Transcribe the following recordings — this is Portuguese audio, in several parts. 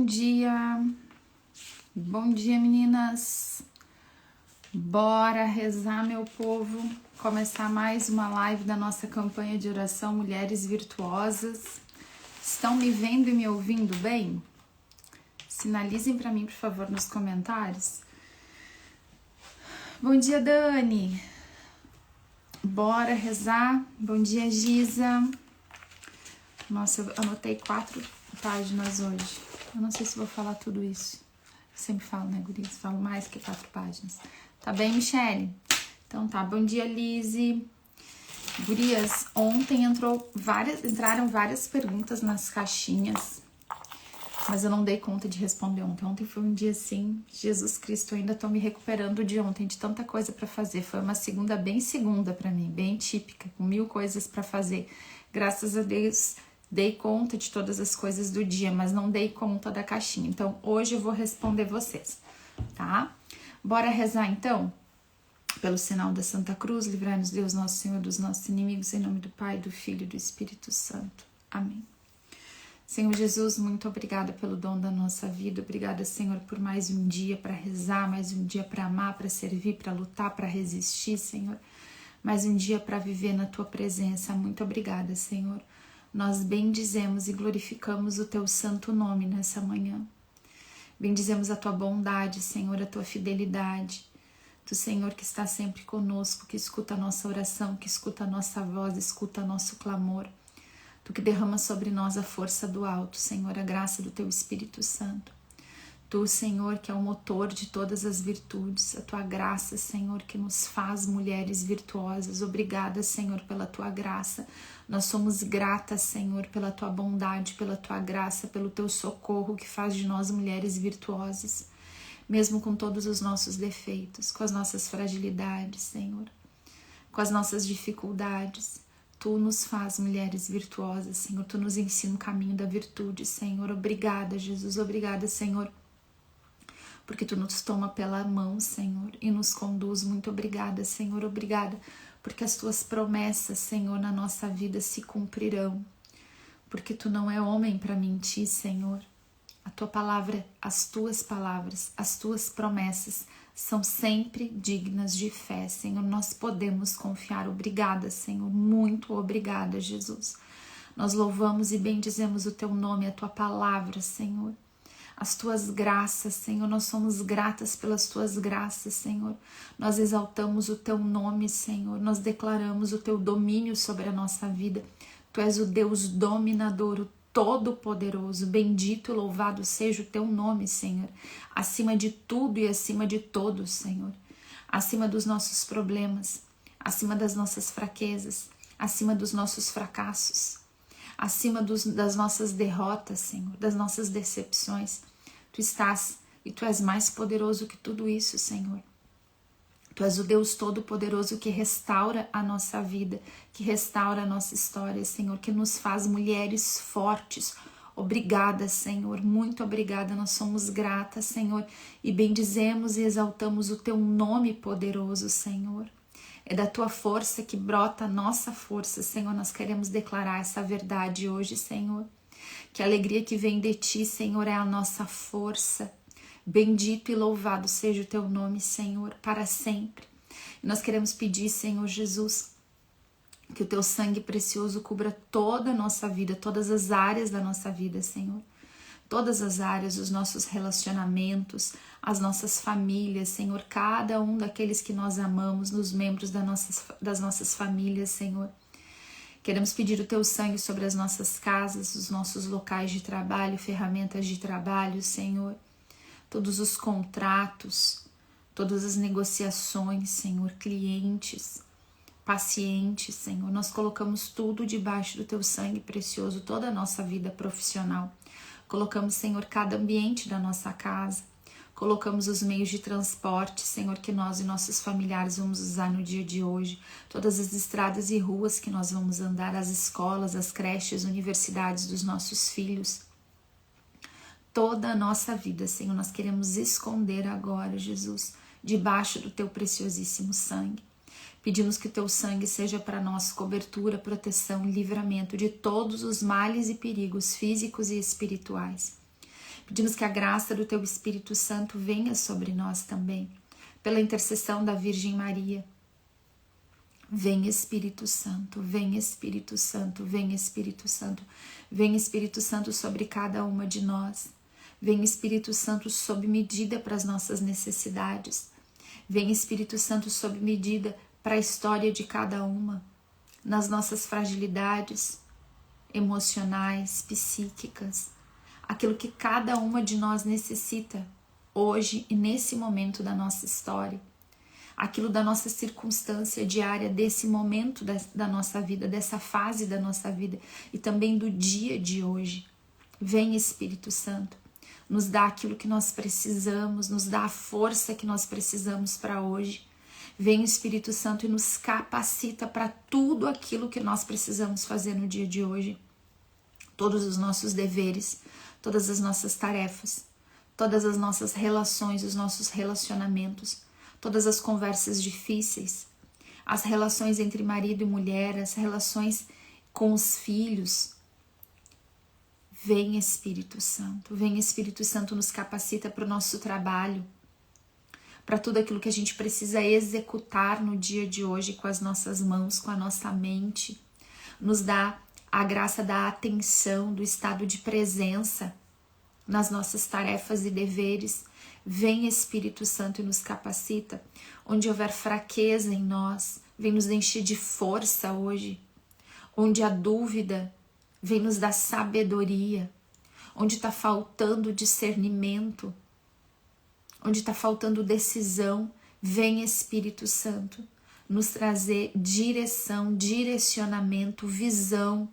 dia! Bom dia, meninas! Bora rezar, meu povo! Começar mais uma live da nossa campanha de oração Mulheres Virtuosas. Estão me vendo e me ouvindo bem? Sinalizem para mim, por favor, nos comentários. Bom dia, Dani! Bora rezar! Bom dia, Giza! Nossa, eu anotei 4 páginas hoje. Eu não sei se vou falar tudo isso. Eu sempre falo, né, gurias? Falo mais que 4 páginas. Tá bem, Michele? Então tá. Bom dia, Lise. Gurias, ontem entraram várias perguntas nas caixinhas, mas eu não dei conta de responder ontem. Ontem foi um dia assim, Jesus Cristo, eu ainda tô me recuperando de ontem, de tanta coisa pra fazer. Foi uma segunda bem segunda pra mim, bem típica, com 1000 coisas pra fazer. Graças a Deus, dei conta de todas as coisas do dia, mas não dei conta da caixinha. Então, hoje eu vou responder vocês, tá? Bora rezar, então? Pelo sinal da Santa Cruz, livrai-nos Deus, nosso Senhor, dos nossos inimigos, em nome do Pai, do Filho e do Espírito Santo. Amém. Senhor Jesus, muito obrigada pelo dom da nossa vida. Obrigada, Senhor, por mais um dia para rezar, mais um dia para amar, para servir, para lutar, para resistir, Senhor. Mais um dia para viver na Tua presença. Muito obrigada, Senhor. Nós bendizemos e glorificamos o Teu santo nome nessa manhã. Bendizemos a Tua bondade, Senhor, a Tua fidelidade. Tu, Senhor, que está sempre conosco, que escuta a nossa oração, que escuta a nossa voz, escuta nosso clamor. Tu que derrama sobre nós a força do alto, Senhor, a graça do Teu Espírito Santo. Tu, Senhor, que é o motor de todas as virtudes, a Tua graça, Senhor, que nos faz mulheres virtuosas. Obrigada, Senhor, pela Tua graça. Nós somos gratas, Senhor, pela Tua bondade, pela Tua graça, pelo Teu socorro que faz de nós mulheres virtuosas. Mesmo com todos os nossos defeitos, com as nossas fragilidades, Senhor, com as nossas dificuldades. Tu nos faz mulheres virtuosas, Senhor. Tu nos ensina o caminho da virtude, Senhor. Obrigada, Jesus. Obrigada, Senhor, porque Tu nos toma pela mão, Senhor, e nos conduz. Muito obrigada, Senhor. Obrigada, porque as Tuas promessas, Senhor, na nossa vida se cumprirão. Porque Tu não é homem para mentir, Senhor. A Tua palavra, as Tuas palavras, as Tuas promessas são sempre dignas de fé, Senhor. Nós podemos confiar. Obrigada, Senhor. Muito obrigada, Jesus. Nós louvamos e bendizemos o Teu nome, a Tua palavra, Senhor. As Tuas graças, Senhor, nós somos gratas pelas Tuas graças, Senhor. Nós exaltamos o Teu nome, Senhor. Nós declaramos o Teu domínio sobre a nossa vida. Tu és o Deus dominador, o Todo-Poderoso. Bendito e louvado seja o Teu nome, Senhor. Acima de tudo e acima de todos, Senhor. Acima dos nossos problemas, acima das nossas fraquezas, acima dos nossos fracassos, acima das nossas derrotas, Senhor, das nossas decepções. Tu estás e Tu és mais poderoso que tudo isso, Senhor. Tu és o Deus Todo-Poderoso que restaura a nossa vida, que restaura a nossa história, Senhor, que nos faz mulheres fortes. Obrigada, Senhor, muito obrigada. Nós somos gratas, Senhor, e bendizemos e exaltamos o Teu nome poderoso, Senhor. É da Tua força que brota a nossa força, Senhor. Nós queremos declarar essa verdade hoje, Senhor. Que a alegria que vem de Ti, Senhor, é a nossa força. Bendito e louvado seja o Teu nome, Senhor, para sempre. E nós queremos pedir, Senhor Jesus, que o Teu sangue precioso cubra toda a nossa vida, todas as áreas da nossa vida, Senhor. Todas as áreas, os nossos relacionamentos, as nossas famílias, Senhor, cada um daqueles que nós amamos, nos membros das nossas famílias, Senhor. Queremos pedir o Teu sangue sobre as nossas casas, os nossos locais de trabalho, ferramentas de trabalho, Senhor. Todos os contratos, todas as negociações, Senhor, clientes, pacientes, Senhor. Nós colocamos tudo debaixo do Teu sangue precioso, toda a nossa vida profissional. Colocamos, Senhor, cada ambiente da nossa casa. Colocamos os meios de transporte, Senhor, que nós e nossos familiares vamos usar no dia de hoje. Todas as estradas e ruas que nós vamos andar, as escolas, as creches, universidades dos nossos filhos. Toda a nossa vida, Senhor, nós queremos esconder agora, Jesus, debaixo do Teu preciosíssimo sangue. Pedimos que o Teu sangue seja para nós cobertura, proteção, livramento de todos os males e perigos físicos e espirituais. Pedimos que a graça do Teu Espírito Santo venha sobre nós também, pela intercessão da Virgem Maria. Vem Espírito Santo, vem Espírito Santo, vem Espírito Santo, vem Espírito Santo sobre cada uma de nós. Vem Espírito Santo sob medida para as nossas necessidades. Vem Espírito Santo sob medida para a história de cada uma, nas nossas fragilidades emocionais, psíquicas, aquilo que cada uma de nós necessita hoje e nesse momento da nossa história, aquilo da nossa circunstância diária, desse momento da nossa vida, dessa fase da nossa vida e também do dia de hoje. Vem Espírito Santo, nos dá aquilo que nós precisamos, nos dá a força que nós precisamos para hoje. Vem o Espírito Santo e nos capacita para tudo aquilo que nós precisamos fazer no dia de hoje. Todos os nossos deveres, todas as nossas tarefas, todas as nossas relações, os nossos relacionamentos, todas as conversas difíceis, as relações entre marido e mulher, as relações com os filhos. Vem Espírito Santo nos capacita para o nosso trabalho, para tudo aquilo que a gente precisa executar no dia de hoje com as nossas mãos, com a nossa mente. Nos dá a graça da atenção, do estado de presença nas nossas tarefas e deveres. Vem Espírito Santo e nos capacita. Onde houver fraqueza em nós, vem nos encher de força hoje. Onde há dúvida, vem nos dar sabedoria. Onde está faltando discernimento, onde está faltando decisão, vem Espírito Santo nos trazer direção, direcionamento, visão,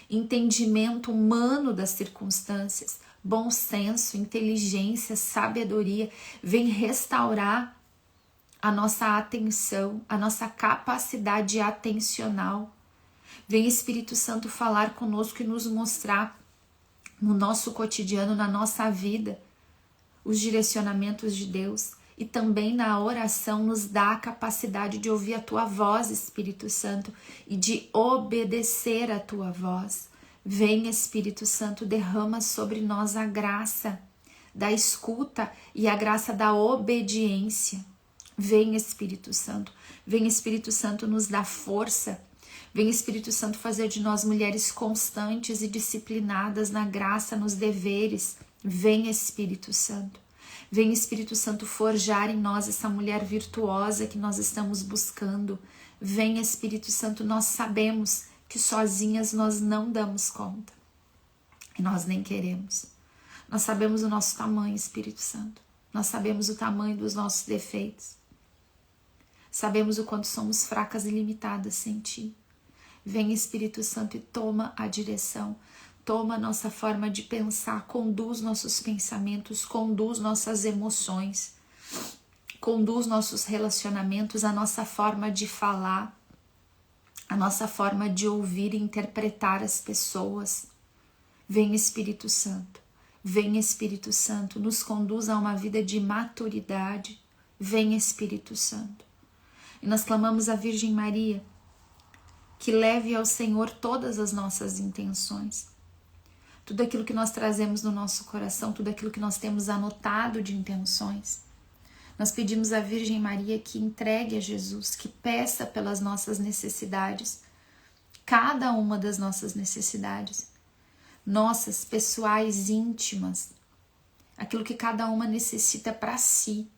entendimento humano das circunstâncias, bom senso, inteligência, sabedoria. Vem restaurar a nossa atenção, a nossa capacidade atencional. Vem Espírito Santo falar conosco e nos mostrar no nosso cotidiano, na nossa vida, os direcionamentos de Deus. E também na oração nos dá a capacidade de ouvir a Tua voz, Espírito Santo, e de obedecer a Tua voz. Vem Espírito Santo, derrama sobre nós a graça da escuta e a graça da obediência. Vem Espírito Santo nos dá força. Vem Espírito Santo fazer de nós mulheres constantes e disciplinadas na graça, nos deveres. Vem Espírito Santo. Vem Espírito Santo forjar em nós essa mulher virtuosa que nós estamos buscando. Vem Espírito Santo, nós sabemos que sozinhas nós não damos conta. E nós nem queremos. Nós sabemos o nosso tamanho, Espírito Santo. Nós sabemos o tamanho dos nossos defeitos. Sabemos o quanto somos fracas e limitadas sem Ti. Vem Espírito Santo e toma a direção, toma a nossa forma de pensar, conduz nossos pensamentos, conduz nossas emoções, conduz nossos relacionamentos, a nossa forma de falar, a nossa forma de ouvir e interpretar as pessoas. Vem Espírito Santo, nos conduz a uma vida de maturidade. Vem Espírito Santo. E nós clamamos a Virgem Maria, que leve ao Senhor todas as nossas intenções. Tudo aquilo que nós trazemos no nosso coração, tudo aquilo que nós temos anotado de intenções. Nós pedimos à Virgem Maria que entregue a Jesus, que peça pelas nossas necessidades, cada uma das nossas necessidades, nossas, pessoais, íntimas, aquilo que cada uma necessita para si.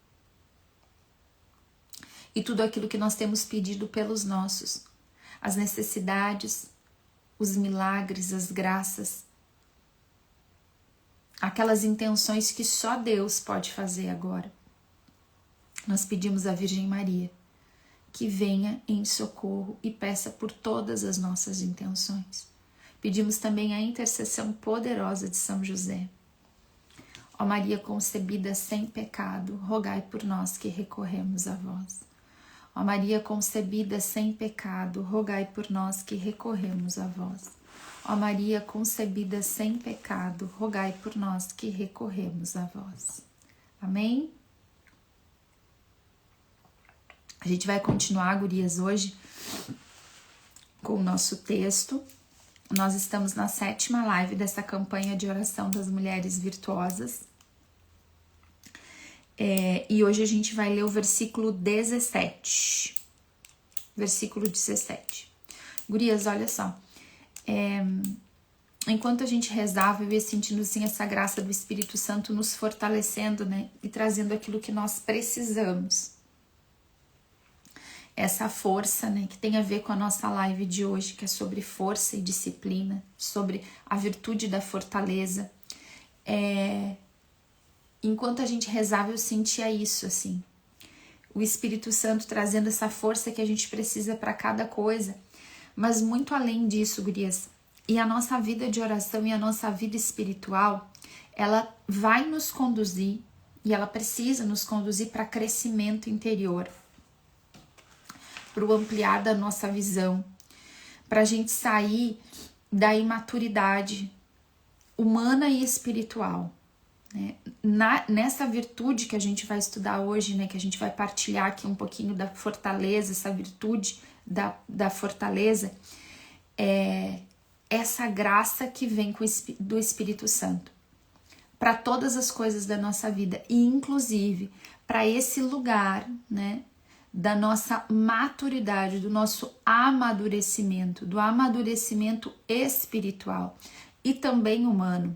E tudo aquilo que nós temos pedido pelos nossos, as necessidades, os milagres, as graças, aquelas intenções que só Deus pode fazer agora. Nós pedimos à Virgem Maria que venha em socorro e peça por todas as nossas intenções. Pedimos também a intercessão poderosa de São José. Ó Maria concebida sem pecado, rogai por nós que recorremos a vós. Ó Maria concebida sem pecado, rogai por nós que recorremos a vós. Ó Maria concebida sem pecado, rogai por nós que recorremos a vós. Amém? A gente vai continuar, gurias, hoje com o nosso texto Nós estamos na 7ª live dessa campanha de oração das mulheres virtuosas. E hoje a gente vai ler o versículo 17. Versículo 17. Gurias, olha só. Enquanto a gente rezava, eu ia sentindo assim essa graça do Espírito Santo nos fortalecendo, né? E trazendo aquilo que nós precisamos. Essa força, né? Que tem a ver com a nossa live de hoje, que é sobre força e disciplina, sobre a virtude da fortaleza. Enquanto a gente rezava, eu sentia isso, assim. O Espírito Santo trazendo essa força que a gente precisa para cada coisa. Mas muito além disso, gurias, e a nossa vida de oração e a nossa vida espiritual, ela vai nos conduzir, e ela precisa nos conduzir para crescimento interior, para o ampliar da nossa visão, para a gente sair da imaturidade humana e espiritual. Né? Nessa virtude que a gente vai estudar hoje, né, que a gente vai partilhar aqui um pouquinho da fortaleza, essa virtude da fortaleza, essa graça que vem do Espírito Santo para todas as coisas da nossa vida, e inclusive para esse lugar, né, da nossa maturidade, do nosso amadurecimento, do amadurecimento espiritual e também humano,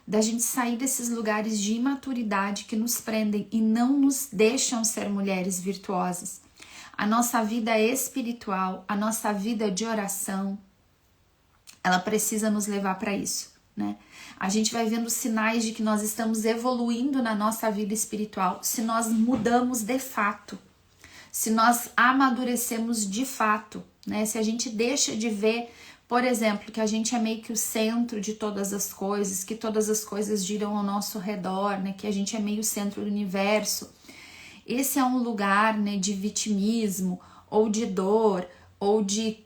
da gente sair desses lugares de imaturidade que nos prendem e não nos deixam ser mulheres virtuosas. A nossa vida espiritual, a nossa vida de oração, ela precisa nos levar para isso, né? A gente vai vendo sinais de que nós estamos evoluindo na nossa vida espiritual se nós mudamos de fato, se nós amadurecemos de fato, né? Se a gente deixa de ver, por exemplo, que a gente é meio que o centro de todas as coisas, que todas as coisas giram ao nosso redor, né? Que a gente é meio o centro do universo. Esse é um lugar, né, de vitimismo, ou de dor, ou de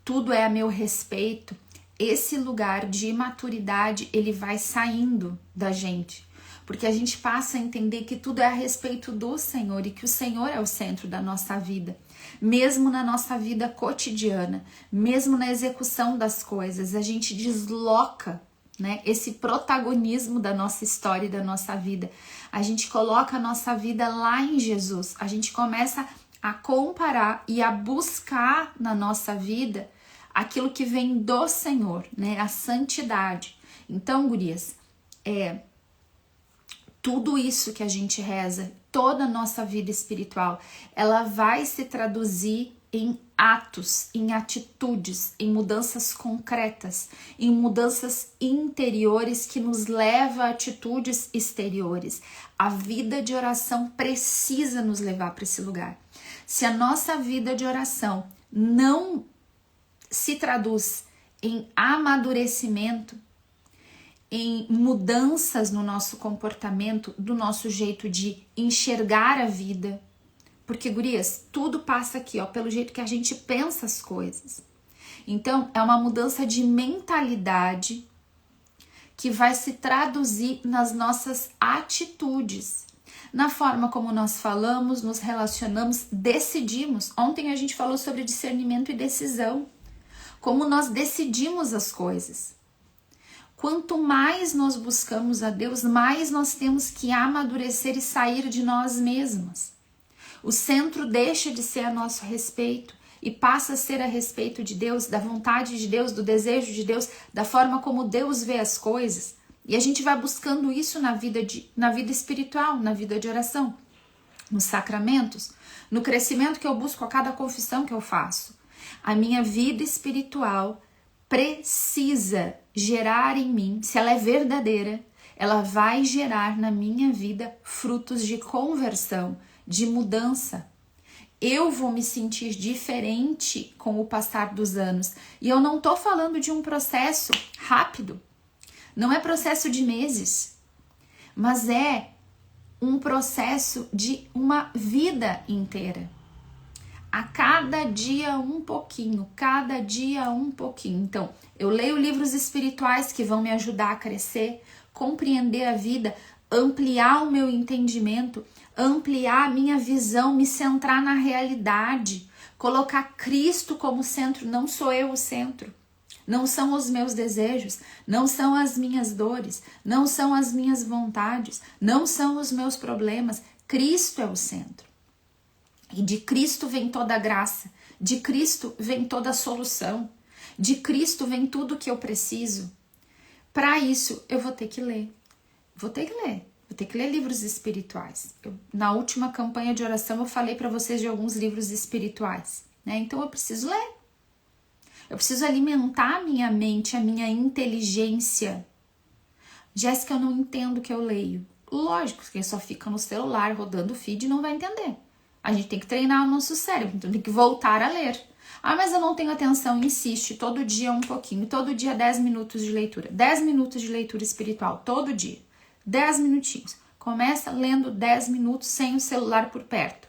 tudo é a meu respeito. Esse lugar de imaturidade, ele vai saindo da gente, porque a gente passa a entender que tudo é a respeito do Senhor e que o Senhor é o centro da nossa vida, mesmo na nossa vida cotidiana, mesmo na execução das coisas, a gente desloca, né, esse protagonismo da nossa história e da nossa vida. A gente coloca a nossa vida lá em Jesus, a gente começa a comparar e a buscar na nossa vida aquilo que vem do Senhor, né? A santidade. Então, gurias, tudo isso que a gente reza, toda a nossa vida espiritual, ela vai se traduzir em atos, em atitudes, em mudanças concretas, em mudanças interiores que nos levam a atitudes exteriores. A vida de oração precisa nos levar para esse lugar. Se a nossa vida de oração não se traduz em amadurecimento, em mudanças no nosso comportamento, do nosso jeito de enxergar a vida, porque, gurias, tudo passa aqui, ó, pelo jeito que a gente pensa as coisas. Então, é uma mudança de mentalidade que vai se traduzir nas nossas atitudes, na forma como nós falamos, nos relacionamos, decidimos. Ontem a gente falou sobre discernimento e decisão. Como nós decidimos as coisas. Quanto mais nós buscamos a Deus, mais nós temos que amadurecer e sair de nós mesmas. O centro deixa de ser a nosso respeito e passa a ser a respeito de Deus, da vontade de Deus, do desejo de Deus, da forma como Deus vê as coisas. E a gente vai buscando isso na vida espiritual, na vida de oração, nos sacramentos, no crescimento que eu busco a cada confissão que eu faço. A minha vida espiritual precisa gerar em mim, se ela é verdadeira, ela vai gerar na minha vida frutos de conversão, de mudança. Eu vou me sentir diferente com o passar dos anos. E eu não estou falando de um processo rápido, não é processo de meses, mas é um processo de uma vida inteira. A cada dia um pouquinho, cada dia um pouquinho. Então, eu leio livros espirituais que vão me ajudar a crescer, compreender a vida, ampliar o meu entendimento, ampliar a minha visão, me centrar na realidade, colocar Cristo como centro, não sou eu o centro. não são os meus desejos, não são as minhas dores, não são as minhas vontades, não são os meus problemas. Cristo é o centro. E de Cristo vem toda a graça, de Cristo vem toda a solução, de Cristo vem tudo que eu preciso. Para isso, eu vou ter que ler. Vou ter que ler livros espirituais. Na última campanha de oração, eu falei para vocês de alguns livros espirituais, né? Então, eu preciso ler. Eu preciso alimentar a minha mente, a minha inteligência. Jéssica, eu não entendo o que eu leio. Lógico, quem só fica no celular rodando o feed não vai entender. A gente tem que treinar o nosso cérebro, então tem que voltar a ler. Ah, mas eu não tenho atenção, insiste, todo dia um pouquinho, todo dia 10 minutos de leitura. 10 minutos de leitura espiritual, todo dia. 10 minutinhos. Começa lendo 10 minutos sem o celular por perto.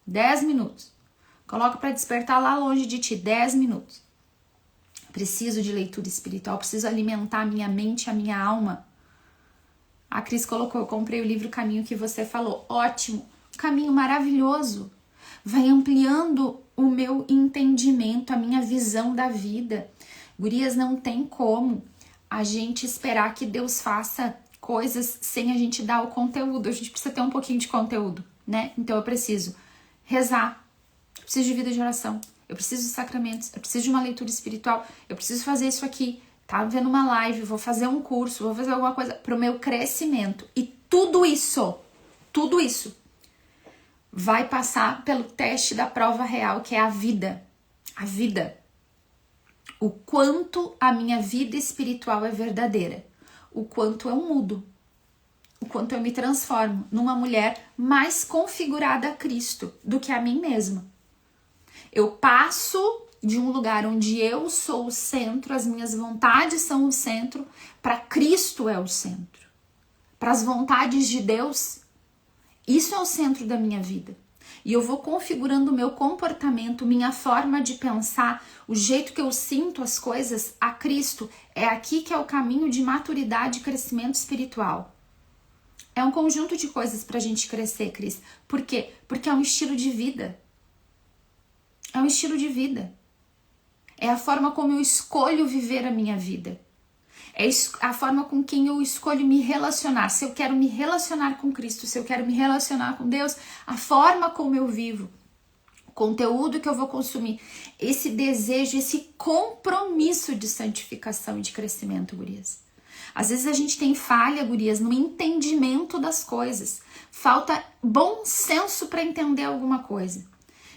10 minutos. Coloca para despertar lá longe de ti, 10 minutos. Preciso de leitura espiritual, preciso alimentar a minha mente, a minha alma. A Cris colocou, eu comprei o livro Caminho que você falou. Ótimo, caminho maravilhoso. Vai ampliando o meu entendimento, a minha visão da vida. Gurias, não tem como a gente esperar que Deus faça coisas sem a gente dar o conteúdo. A gente precisa ter um pouquinho de conteúdo, né? Então eu preciso rezar, eu preciso de vida de oração, eu preciso de sacramentos, eu preciso de uma leitura espiritual, eu preciso fazer isso aqui, tá vendo uma live, vou fazer um curso, vou fazer alguma coisa pro meu crescimento. E tudo isso vai passar pelo teste da prova real, que é a vida. A vida. O quanto a minha vida espiritual é verdadeira. O quanto eu mudo. O quanto eu me transformo numa mulher mais configurada a Cristo do que a mim mesma. Eu passo de um lugar onde eu sou o centro, as minhas vontades são o centro, para Cristo é o centro. Para as vontades de Deus, isso é o centro da minha vida. E eu vou configurando o meu comportamento, minha forma de pensar, o jeito que eu sinto as coisas a Cristo. É aqui que é o caminho de maturidade e crescimento espiritual. É um conjunto de coisas pra gente crescer, Cris. Por quê? Porque é um estilo de vida. É um estilo de vida. É a forma como eu escolho viver a minha vida. É a forma com quem eu escolho me relacionar. Se eu quero me relacionar com Cristo, se eu quero me relacionar com Deus, a forma como eu vivo, o conteúdo que eu vou consumir, esse desejo, esse compromisso de santificação e de crescimento, gurias. Às vezes a gente tem falha, gurias, no entendimento das coisas. Falta bom senso para entender alguma coisa.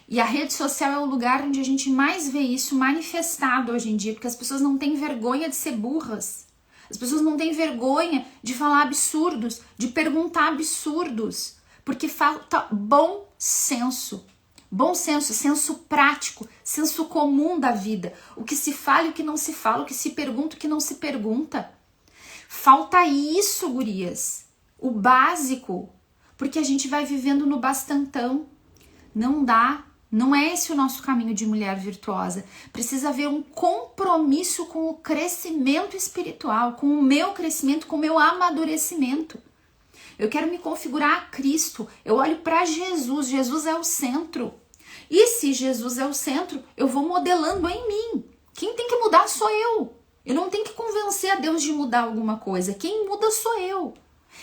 E a rede social é o lugar onde a gente mais vê isso manifestado hoje em dia, porque as pessoas não têm vergonha de ser burras. As pessoas não têm vergonha de falar absurdos, de perguntar absurdos, porque falta bom senso. Bom senso, senso prático, senso comum da vida. O que se fala e o que não se fala, o que se pergunta e o que não se pergunta. Falta isso, gurias. O básico, porque a gente vai vivendo no bastantão. Não dá. Não é esse o nosso caminho de mulher virtuosa. Precisa haver um compromisso com o crescimento espiritual, com o meu crescimento, com o meu amadurecimento. Eu quero me configurar a Cristo. Eu olho para Jesus. Jesus é o centro. E se Jesus é o centro, eu vou modelando em mim. Quem tem que mudar sou eu. Eu não tenho que convencer a Deus de mudar alguma coisa. Quem muda sou eu.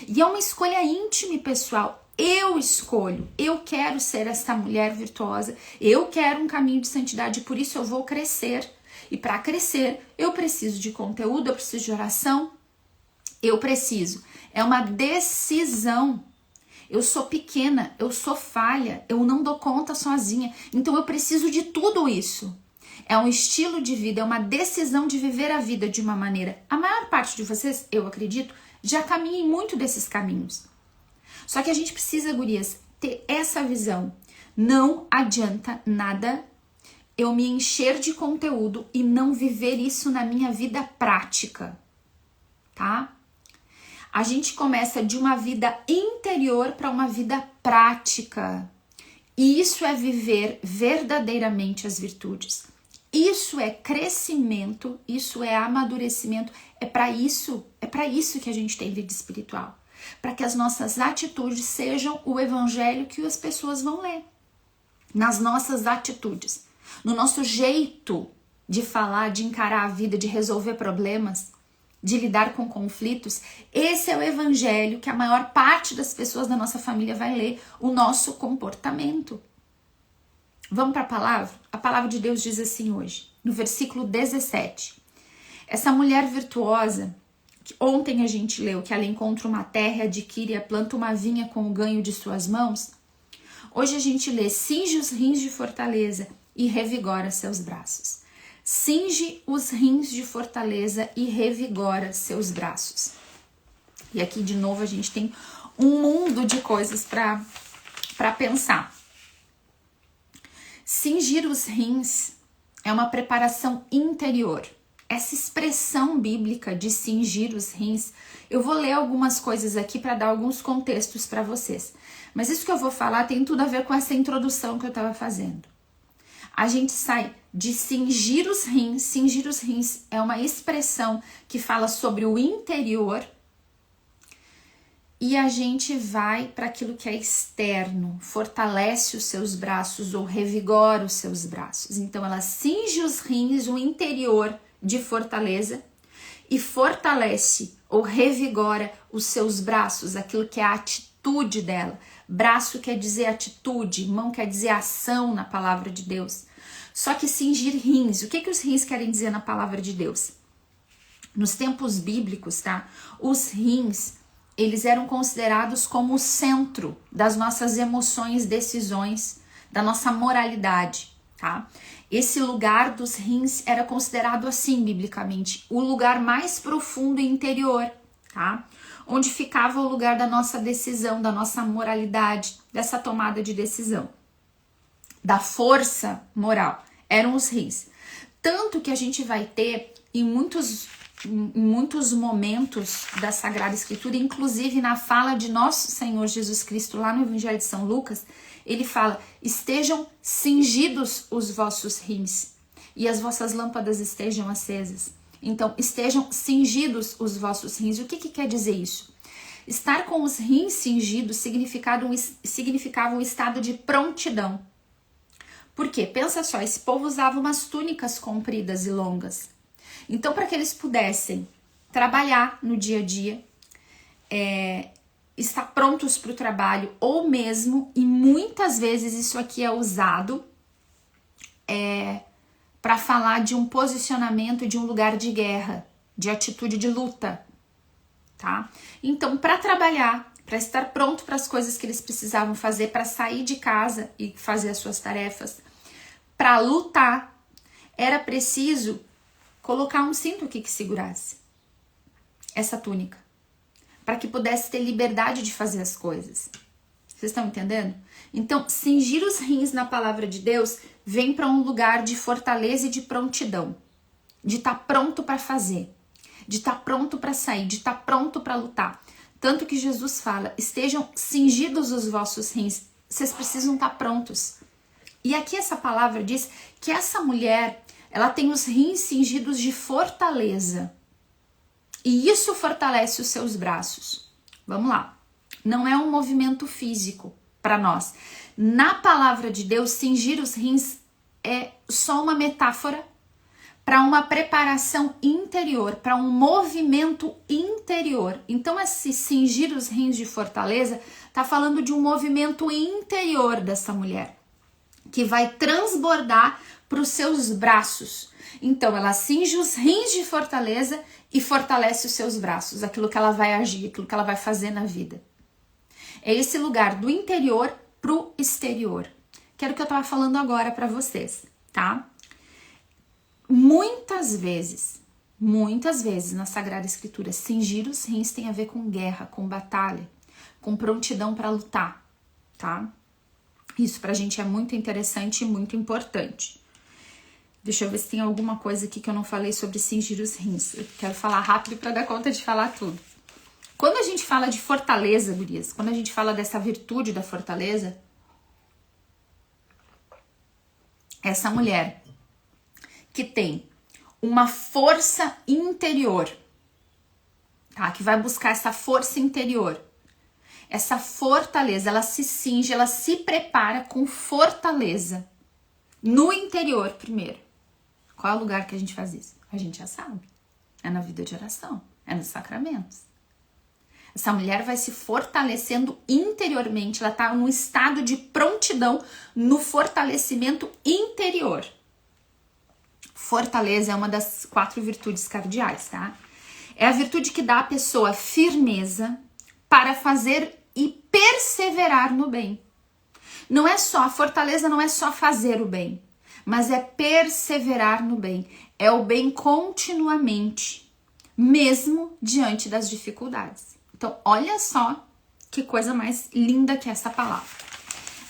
E é uma escolha íntima e pessoal. Eu escolho, eu quero ser essa mulher virtuosa, eu quero um caminho de santidade, por isso eu vou crescer. E para crescer, eu preciso de conteúdo, eu preciso de oração, eu preciso. É uma decisão. Eu sou pequena, eu sou falha, eu não dou conta sozinha, então eu preciso de tudo isso. É um estilo de vida, é uma decisão de viver a vida de uma maneira. A maior parte de vocês, eu acredito, já caminha em muito desses caminhos. Só que a gente precisa, gurias, ter essa visão. Não adianta nada eu me encher de conteúdo e não viver isso na minha vida prática, tá? A gente começa de uma vida interior para uma vida prática. E isso é viver verdadeiramente as virtudes. Isso é crescimento, isso é amadurecimento. É para isso que a gente tem vida espiritual. Para que as nossas atitudes sejam o evangelho que as pessoas vão ler. Nas nossas atitudes, no nosso jeito de falar, de encarar a vida, de resolver problemas, de lidar com conflitos. Esse é o evangelho que a maior parte das pessoas da nossa família vai ler, o nosso comportamento. Vamos para a palavra? A palavra de Deus diz assim hoje, no versículo 17. Essa mulher virtuosa, que ontem a gente leu que ela encontra uma terra, adquire e planta uma vinha com o ganho de suas mãos. Hoje a gente lê, cinge os rins de fortaleza e revigora seus braços. Cinge os rins de fortaleza e revigora seus braços. E aqui de novo a gente tem um mundo de coisas para pensar. Cingir os rins é uma preparação interior. Essa expressão bíblica de cingir os rins, eu vou ler algumas coisas aqui para dar alguns contextos para vocês. Mas isso que eu vou falar tem tudo a ver com essa introdução que eu estava fazendo. A gente sai de cingir os rins. Cingir os rins é uma expressão que fala sobre o interior. E a gente vai para aquilo que é externo, fortalece os seus braços ou revigora os seus braços. Então ela cinge os rins, o interior de fortaleza, e fortalece ou revigora os seus braços, aquilo que é a atitude dela. Braço quer dizer atitude, mão quer dizer ação na palavra de Deus. Só que cingir rins, o que os rins querem dizer na palavra de Deus? Nos tempos bíblicos, tá? Os rins, eles eram considerados como o centro das nossas emoções, decisões, da nossa moralidade, tá? Esse lugar dos rins era considerado assim, biblicamente, o lugar mais profundo e interior, tá? Onde ficava o lugar da nossa decisão, da nossa moralidade, dessa tomada de decisão, da força moral, eram os rins. Tanto que a gente vai ter em muitos momentos da Sagrada Escritura, inclusive na fala de nosso Senhor Jesus Cristo, lá no Evangelho de São Lucas, ele fala, estejam cingidos os vossos rins e as vossas lâmpadas estejam acesas. Então, estejam cingidos os vossos rins. O que quer dizer isso? Estar com os rins cingidos significava um estado de prontidão. Por quê? Pensa só, esse povo usava umas túnicas compridas e longas. Então, para que eles pudessem trabalhar no dia a dia, estar prontos para o trabalho, ou mesmo, e muitas vezes isso aqui é usado para falar de um posicionamento, de um lugar de guerra, de atitude de luta, tá? Então, para trabalhar, para estar pronto para as coisas que eles precisavam fazer, para sair de casa e fazer as suas tarefas, para lutar, era preciso colocar um cinto aqui que segurasse essa túnica, para que pudesse ter liberdade de fazer as coisas. Vocês estão entendendo? Então, cingir os rins na palavra de Deus vem para um lugar de fortaleza e de prontidão, de estar pronto para fazer, de estar pronto para sair, de estar pronto para lutar. Tanto que Jesus fala, estejam cingidos os vossos rins, vocês precisam estar prontos. E aqui essa palavra diz que essa mulher, ela tem os rins cingidos de fortaleza. E isso fortalece os seus braços. Vamos lá. Não é um movimento físico para nós. Na palavra de Deus, cingir os rins é só uma metáfora para uma preparação interior, para um movimento interior. Então, esse cingir os rins de fortaleza está falando de um movimento interior dessa mulher, que vai transbordar para os seus braços. Então, ela cinge os rins de fortaleza e fortalece os seus braços, aquilo que ela vai agir, aquilo que ela vai fazer na vida. É esse lugar do interior para o exterior. Que era o que eu estava falando agora para vocês, tá? Muitas vezes na Sagrada Escritura, cingir os rins tem a ver com guerra, com batalha, com prontidão para lutar, tá? Isso pra gente é muito interessante e muito importante. Deixa eu ver se tem alguma coisa aqui que eu não falei sobre cingir os rins. Eu quero falar rápido para dar conta de falar tudo. Quando a gente fala de fortaleza, gurias, quando a gente fala dessa virtude da fortaleza, essa mulher que tem uma força interior, tá? Que vai buscar essa força interior, essa fortaleza, ela se cinge, ela se prepara com fortaleza no interior primeiro. Qual é o lugar que a gente faz isso? A gente já sabe. É na vida de oração, é nos sacramentos. Essa mulher vai se fortalecendo interiormente, ela está num estado de prontidão no fortalecimento interior. Fortaleza é uma das 4 virtudes cardeais, tá? É a virtude que dá à pessoa firmeza para fazer e perseverar no bem. Não é só, a fortaleza não é só fazer o bem, mas é perseverar no bem. É o bem continuamente, mesmo diante das dificuldades. Então, olha só que coisa mais linda que é essa palavra.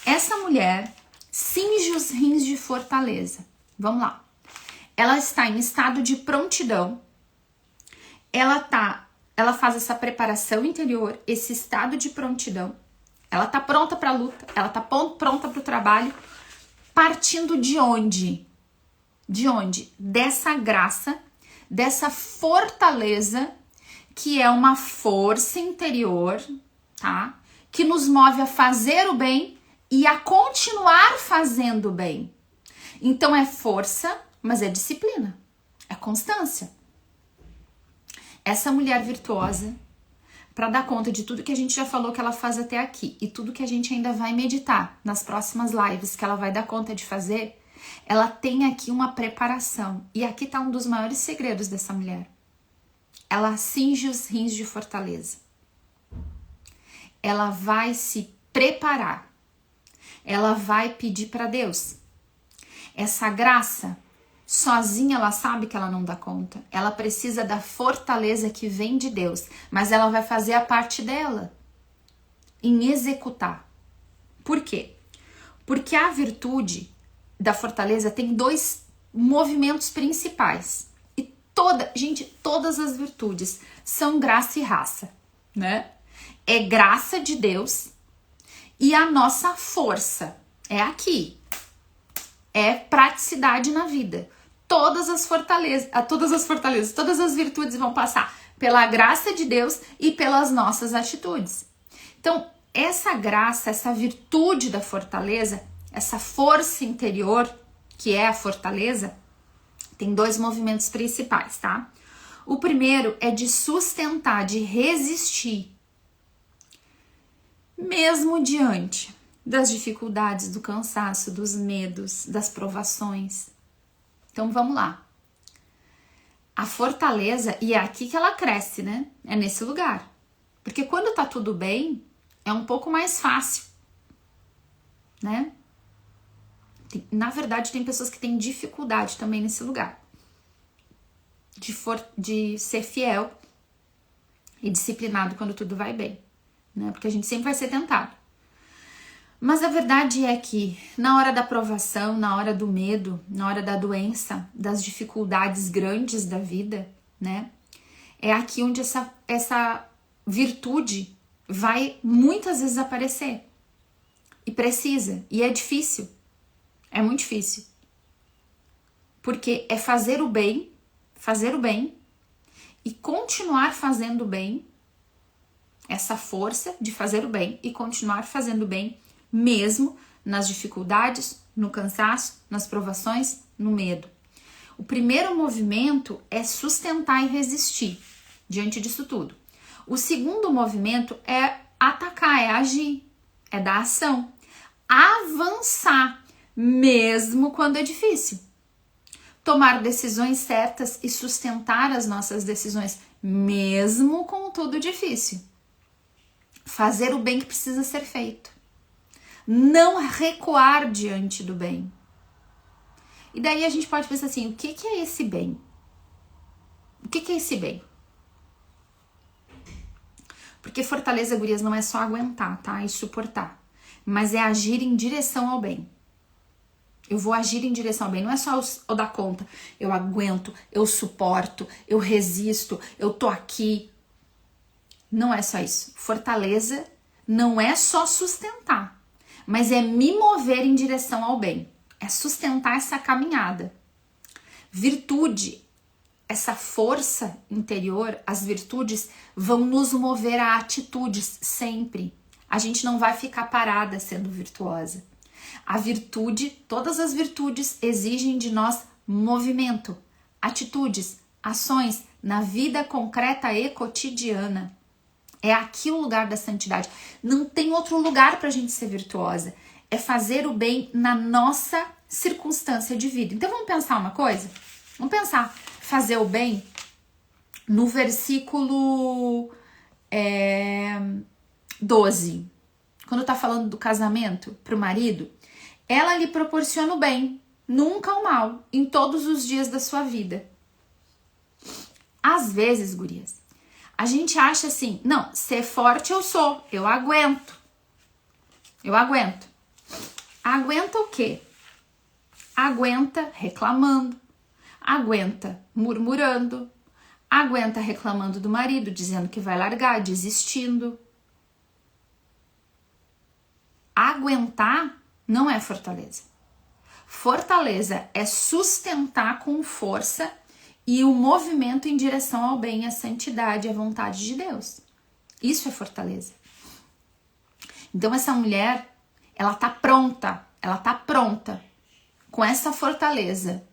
Essa mulher cinge os rins de fortaleza. Vamos lá. Ela está em estado de prontidão. Ela faz essa preparação interior, esse estado de prontidão. Ela tá pronta para a luta, ela tá pronta para o trabalho, partindo de onde? De onde? Dessa graça, dessa fortaleza, que é uma força interior, tá? Que nos move a fazer o bem e a continuar fazendo o bem. Então é força, mas é disciplina, é constância. Essa mulher virtuosa, para dar conta de tudo que a gente já falou que ela faz até aqui e tudo que a gente ainda vai meditar nas próximas lives que ela vai dar conta de fazer, ela tem aqui uma preparação. E aqui está um dos maiores segredos dessa mulher. Ela cinge os rins de fortaleza. Ela vai se preparar. Ela vai pedir para Deus. Essa graça, sozinha ela sabe que ela não dá conta. Ela precisa da fortaleza que vem de Deus. Mas ela vai fazer a parte dela em executar. Por quê? Porque a virtude da fortaleza tem 2 movimentos principais. E todas as virtudes são graça e raça, né? É graça de Deus e a nossa força é aqui. É praticidade na vida. Todas as virtudes vão passar pela graça de Deus e pelas nossas atitudes. Então, essa graça, essa virtude da fortaleza, essa força interior, que é a fortaleza, tem 2 movimentos principais, tá? O primeiro é de sustentar, de resistir, mesmo diante das dificuldades, do cansaço, dos medos, das provações. Então vamos lá. A fortaleza, e é aqui que ela cresce, né? É nesse lugar. Porque quando tá tudo bem, é um pouco mais fácil, né? Na verdade, tem pessoas que têm dificuldade também nesse lugar. De ser fiel e disciplinado quando tudo vai bem, né? Porque a gente sempre vai ser tentado. Mas a verdade é que na hora da provação, na hora do medo, na hora da doença, das dificuldades grandes da vida, né? É aqui onde essa virtude vai muitas vezes aparecer. E precisa. E é difícil. É muito difícil. Porque é fazer o bem e continuar fazendo o bem. Essa força de fazer o bem e continuar fazendo o bem, mesmo nas dificuldades, no cansaço, nas provações, no medo. O primeiro movimento é sustentar e resistir diante disso tudo. O segundo movimento é atacar, é agir, é dar ação. Avançar, mesmo quando é difícil. Tomar decisões certas e sustentar as nossas decisões, mesmo com tudo difícil. Fazer o bem que precisa ser feito. Não recuar diante do bem. E daí a gente pode pensar assim, o que é esse bem? O que é esse bem? Porque fortaleza, gurias, não é só aguentar, tá? E suportar. Mas é agir em direção ao bem. Eu vou agir em direção ao bem. Não é só eu dar conta. Eu aguento, eu suporto, eu resisto, eu tô aqui. Não é só isso. Fortaleza não é só sustentar, mas é me mover em direção ao bem. É sustentar essa caminhada. Virtude, essa força interior, as virtudes vão nos mover a atitudes sempre. A gente não vai ficar parada sendo virtuosa. A virtude, todas as virtudes exigem de nós movimento, atitudes, ações na vida concreta e cotidiana. É aqui o lugar da santidade. Não tem outro lugar para a gente ser virtuosa. É fazer o bem na nossa circunstância de vida. Então vamos pensar uma coisa? Vamos pensar fazer o bem no versículo 12. Quando tá falando do casamento pro marido, ela lhe proporciona o bem, nunca o mal, em todos os dias da sua vida. Às vezes, gurias, a gente acha assim, não, ser forte eu sou, eu aguento. Eu aguento. Aguenta o quê? Aguenta reclamando, aguenta murmurando, aguenta reclamando do marido, dizendo que vai largar, desistindo. Aguentar não é fortaleza. Fortaleza é sustentar com força e o movimento em direção ao bem, à santidade e à vontade de Deus. Isso é fortaleza. Então essa mulher, ela tá pronta com essa fortaleza.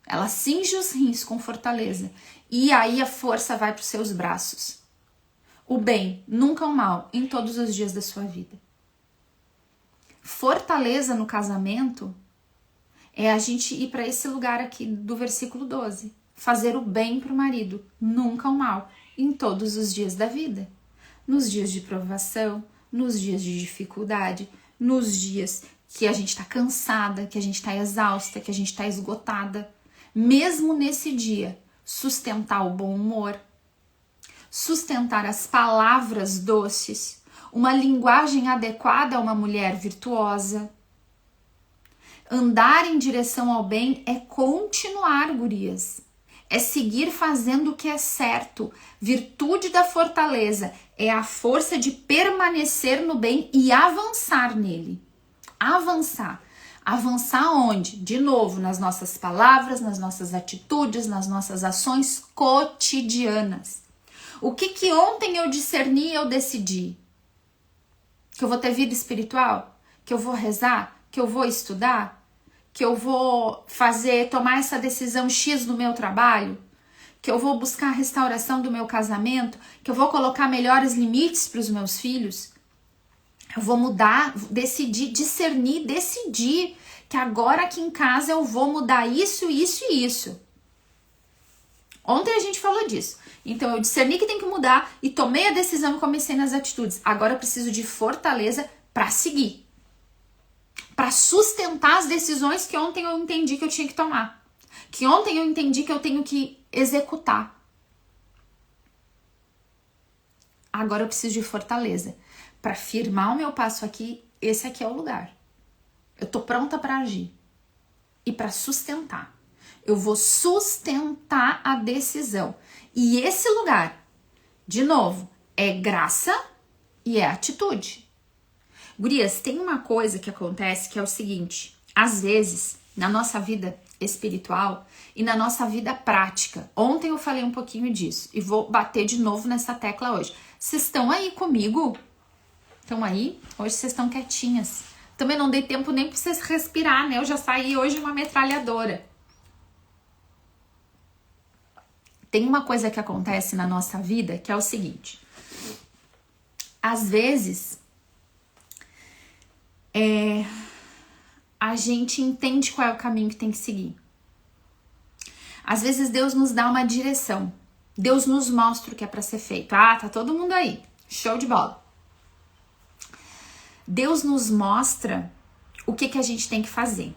Ela cinge os rins com fortaleza e aí a força vai para os seus braços. O bem, nunca o mal, em todos os dias da sua vida. Fortaleza no casamento é a gente ir para esse lugar aqui do versículo 12. Fazer o bem para o marido, nunca o mal, em todos os dias da vida. Nos dias de provação, nos dias de dificuldade, nos dias que a gente está cansada, que a gente está exausta, que a gente está esgotada. Mesmo nesse dia, sustentar o bom humor, sustentar as palavras doces, uma linguagem adequada a uma mulher virtuosa. Andar em direção ao bem é continuar, gurias. É seguir fazendo o que é certo. Virtude da fortaleza é a força de permanecer no bem e avançar nele. Avançar. Avançar onde? De novo, nas nossas palavras, nas nossas atitudes, nas nossas ações cotidianas. O que ontem eu discerni e eu decidi? Que eu vou ter vida espiritual? Que eu vou rezar? Que eu vou estudar? Que eu vou tomar essa decisão X no meu trabalho? Que eu vou buscar a restauração do meu casamento? Que eu vou colocar melhores limites para os meus filhos? Eu vou mudar, decidir, discernir, decidir que agora aqui em casa eu vou mudar isso, isso e isso. Ontem a gente falou disso. Então eu discerni que tem que mudar e tomei a decisão e comecei nas atitudes. Agora eu preciso de fortaleza para seguir. Para sustentar as decisões que ontem eu entendi que eu tinha que tomar. Que ontem eu entendi que eu tenho que executar. Agora eu preciso de fortaleza. Para firmar o meu passo aqui, esse aqui é o lugar. Eu tô pronta para agir. E para sustentar. Eu vou sustentar a decisão. E esse lugar, de novo, é graça e é atitude. Gurias, tem uma coisa que acontece que é o seguinte. Às vezes, na nossa vida espiritual e na nossa vida prática. Ontem eu falei um pouquinho disso. E vou bater de novo nessa tecla hoje. Vocês estão aí comigo? Estão aí? Hoje vocês estão quietinhas. Também não dei tempo nem para vocês respirar, né? Eu já saí hoje uma metralhadora. Tem uma coisa que acontece na nossa vida que é o seguinte. Às vezes, a gente entende qual é o caminho que tem que seguir. Às vezes Deus nos dá uma direção. Deus nos mostra o que é para ser feito. Ah, tá todo mundo aí. Show de bola. Deus nos mostra o que a gente tem que fazer.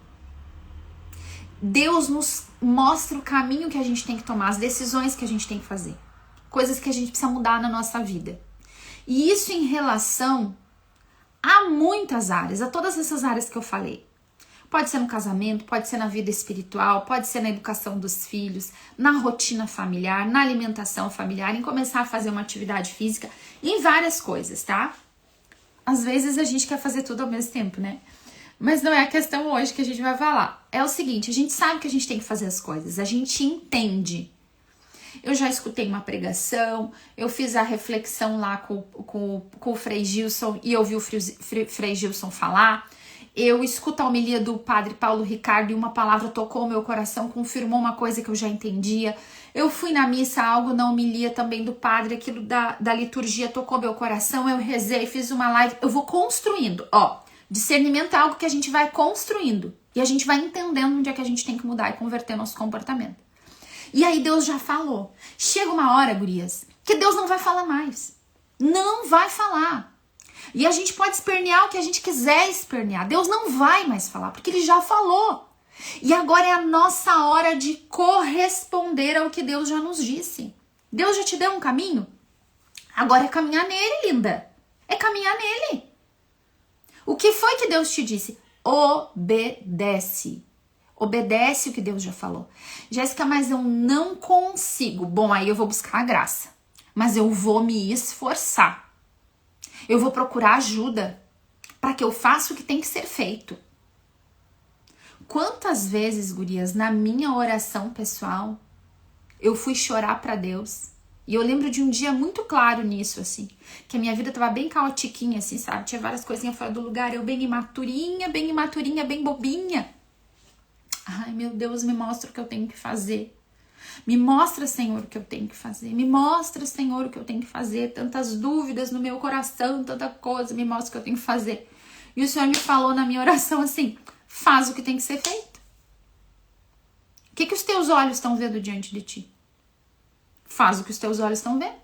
Deus nos mostra o caminho que a gente tem que tomar, as decisões que a gente tem que fazer. Coisas que a gente precisa mudar na nossa vida. E isso em relação a muitas áreas, a todas essas áreas que eu falei. Pode ser no casamento, pode ser na vida espiritual, pode ser na educação dos filhos, na rotina familiar, na alimentação familiar, em começar a fazer uma atividade física, em várias coisas, tá? Às vezes a gente quer fazer tudo ao mesmo tempo, né? Mas não é a questão hoje que a gente vai falar. É o seguinte, a gente sabe que a gente tem que fazer as coisas, a gente entende. Eu já escutei uma pregação, eu fiz a reflexão lá com o Frei Gilson e ouvi o Frei Gilson falar. eu escuto a homilia do padre Paulo Ricardo e uma palavra tocou o meu coração, confirmou uma coisa que eu já entendia. Eu fui na missa, algo na homilia também do padre, aquilo da liturgia tocou meu coração, eu rezei, fiz uma live. Eu vou construindo, ó. Discernimento é algo que a gente vai construindo e a gente vai entendendo onde é que a gente tem que mudar e converter nosso comportamento. E aí Deus já falou. Chega uma hora, gurias, que Deus não vai falar mais. Não vai falar. E a gente pode espernear o que a gente quiser espernear. Deus não vai mais falar, porque Ele já falou. E agora é a nossa hora de corresponder ao que Deus já nos disse. Deus já te deu um caminho? Agora é caminhar nele, linda. É caminhar nele. O que foi que Deus te disse? Obedece. Obedece o que Deus já falou. Jéssica, mas eu não consigo. Bom, aí eu vou buscar a graça. Mas eu vou me esforçar. Eu vou procurar ajuda para que eu faça o que tem que ser feito. Quantas vezes, gurias, na minha oração pessoal, eu fui chorar para Deus. E eu lembro de um dia muito claro nisso, assim, que a minha vida tava bem caotiquinha, assim, sabe? Tinha várias coisinhas fora do lugar, eu bem imaturinha, bem bobinha. Ai, meu Deus, me mostra o que eu tenho que fazer. Me mostra, Senhor, o que eu tenho que fazer. Me mostra, Senhor, o que eu tenho que fazer. Tantas dúvidas no meu coração, tanta coisa. Me mostra o que eu tenho que fazer. E o Senhor me falou na minha oração assim, faz o que tem que ser feito. O que os teus olhos estão vendo diante de ti? Faz o que os teus olhos estão vendo.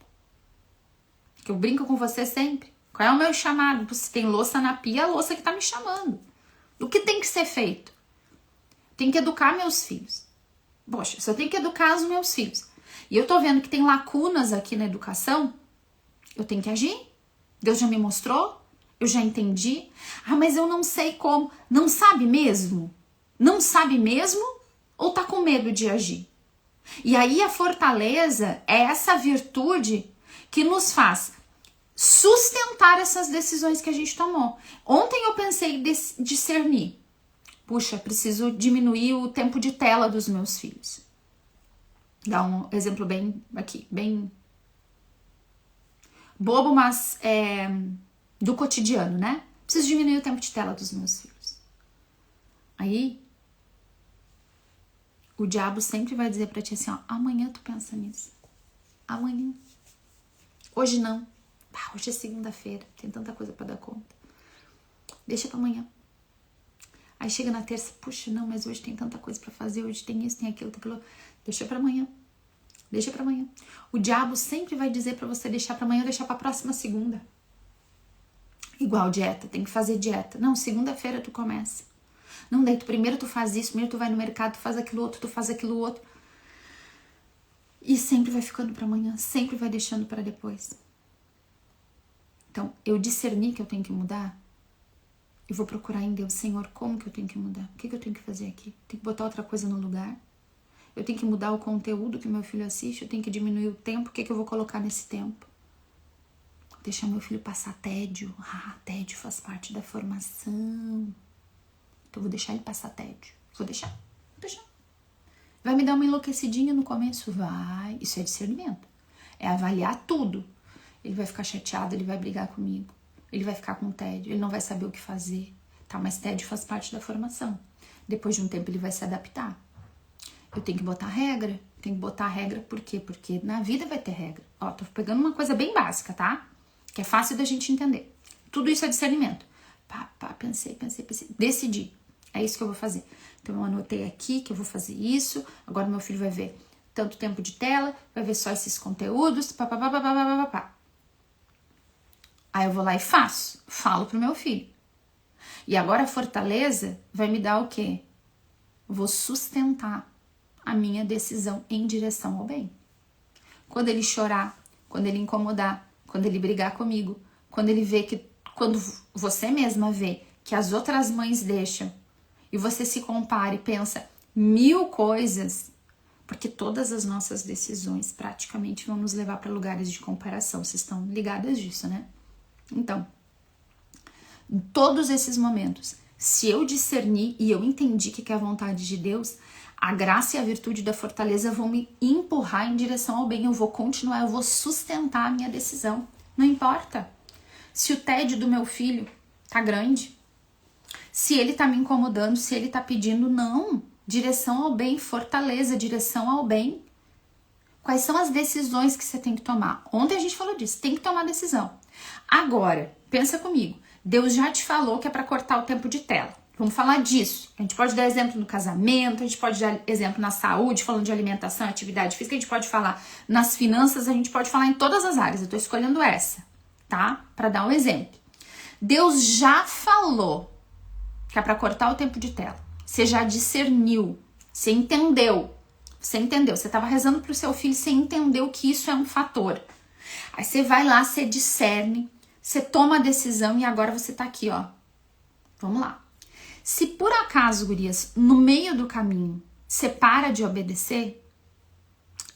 Que eu brinco com você sempre. Qual é o meu chamado? Se tem louça na pia, é a louça que tá me chamando. O que tem que ser feito? Tem que educar meus filhos. Poxa, se eu tenho que educar os meus filhos e eu tô vendo que tem lacunas aqui na educação, eu tenho que agir. Deus já me mostrou, eu já entendi. Ah, mas eu não sei como. Não sabe mesmo? Não sabe mesmo? Ou tá com medo de agir? E aí a fortaleza é essa virtude que nos faz sustentar essas decisões que a gente tomou. Ontem eu pensei em discernir. Puxa, preciso diminuir o tempo de tela dos meus filhos. Dá um exemplo bem aqui, bem bobo, mas do cotidiano, né? Preciso diminuir o tempo de tela dos meus filhos. Aí, o diabo sempre vai dizer pra ti assim, ó, amanhã tu pensa nisso. Amanhã. Hoje não. Hoje é segunda-feira, tem tanta coisa pra dar conta. Deixa pra amanhã. Aí chega na terça, puxa, não, mas hoje tem tanta coisa pra fazer, hoje tem isso, tem aquilo, tem aquilo. Deixa pra amanhã. Deixa pra amanhã. O diabo sempre vai dizer pra você deixar pra amanhã ou deixar pra próxima segunda. Igual dieta, tem que fazer dieta. Não, segunda-feira tu começa. Não, daí primeiro tu faz isso, primeiro tu vai no mercado, tu faz aquilo outro, tu faz aquilo outro. E sempre vai ficando pra amanhã, sempre vai deixando pra depois. Então, eu discerni que eu tenho que mudar. Eu vou procurar em Deus, Senhor, como que eu tenho que mudar? O que eu tenho que fazer aqui? Tenho que botar outra coisa no lugar? Eu tenho que mudar o conteúdo que meu filho assiste? Eu tenho que diminuir o tempo? O que eu vou colocar nesse tempo? Deixar meu filho passar tédio? Tédio faz parte da formação. Então eu vou deixar ele passar tédio. Vou deixar. Vai me dar uma enlouquecidinha no começo? Vai. Isso é discernimento. É avaliar tudo. Ele vai ficar chateado, ele vai brigar comigo. Ele vai ficar com tédio, ele não vai saber o que fazer. Tá, mas tédio faz parte da formação. Depois de um tempo ele vai se adaptar. Eu tenho que botar regra. Tenho que botar regra por quê? Porque na vida vai ter regra. Ó, tô pegando uma coisa bem básica, tá? Que é fácil da gente entender. Tudo isso é discernimento. Pensei. Decidi. É isso que eu vou fazer. Então eu anotei aqui que eu vou fazer isso. Agora meu filho vai ver tanto tempo de tela, vai ver só esses conteúdos, Aí eu vou lá e faço, falo pro meu filho. E agora a fortaleza vai me dar o quê? Eu vou sustentar a minha decisão em direção ao bem. Quando ele chorar, quando ele incomodar, quando ele brigar comigo, quando ele vê que, quando você mesma vê que as outras mães deixam e você se compara e pensa 1000 coisas, porque todas as nossas decisões praticamente vão nos levar para lugares de comparação. Vocês estão ligadas disso, né? Então, em todos esses momentos, se eu discernir e eu entendi que é a vontade de Deus, a graça e a virtude da fortaleza vão me empurrar em direção ao bem. Eu vou continuar, eu vou sustentar a minha decisão. Não importa se o tédio do meu filho tá grande, Se ele tá me incomodando, se ele tá pedindo, não. Direção ao bem, fortaleza, direção ao bem. Quais são as decisões que você tem que tomar? Ontem a gente falou disso, tem que tomar decisão. Agora, pensa comigo, Deus já te falou que é para cortar o tempo de tela. Vamos falar disso. A gente pode dar exemplo no casamento, a gente pode dar exemplo na saúde, falando de alimentação, atividade física, a gente pode falar nas finanças, a gente pode falar em todas as áreas. Eu tô escolhendo essa, tá? Para dar um exemplo. Deus já falou que é para cortar o tempo de tela. Você já discerniu, você entendeu. Você entendeu, você estava rezando para o seu filho, você entendeu que isso é um fator. Aí você vai lá, você discerne, você toma a decisão e agora você tá aqui, ó. Vamos lá. Se por acaso, gurias, no meio do caminho, você para de obedecer,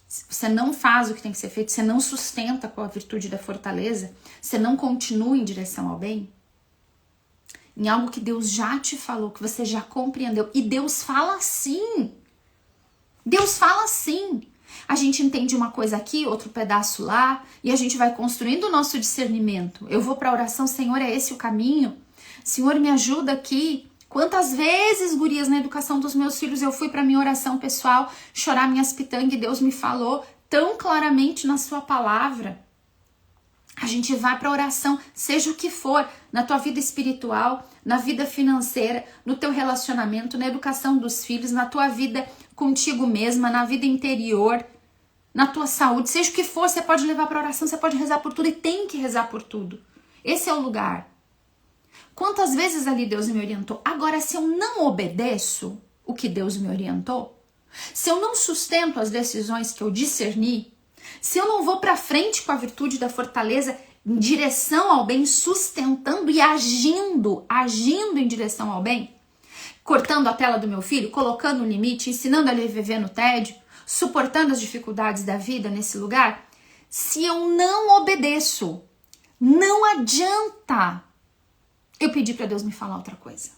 você não faz o que tem que ser feito, você não sustenta com a virtude da fortaleza, você não continua em direção ao bem, em algo que Deus já te falou, que você já compreendeu, e Deus fala assim. Deus fala assim. A gente entende uma coisa aqui, outro pedaço lá, e a gente vai construindo o nosso discernimento. Eu vou para a oração, Senhor, é esse o caminho? Senhor, me ajuda aqui. Quantas vezes, gurias, na educação dos meus filhos, eu fui para minha oração pessoal, chorar minhas pitangas, e Deus me falou tão claramente na sua palavra. A gente vai para a oração, seja o que for, na tua vida espiritual, na vida financeira, no teu relacionamento, na educação dos filhos, na tua vida contigo mesma, na vida interior, na tua saúde, seja o que for, você pode levar para oração, você pode rezar por tudo e tem que rezar por tudo. Esse é o lugar. Quantas vezes ali Deus me orientou? Agora, se eu não obedeço o que Deus me orientou, se eu não sustento as decisões que eu discerni, se eu não vou para frente com a virtude da fortaleza em direção ao bem, sustentando e agindo em direção ao bem, cortando a tela do meu filho, colocando um limite, ensinando ele a viver no tédio, suportando as dificuldades da vida nesse lugar, se eu não obedeço, não adianta eu pedir para Deus me falar outra coisa.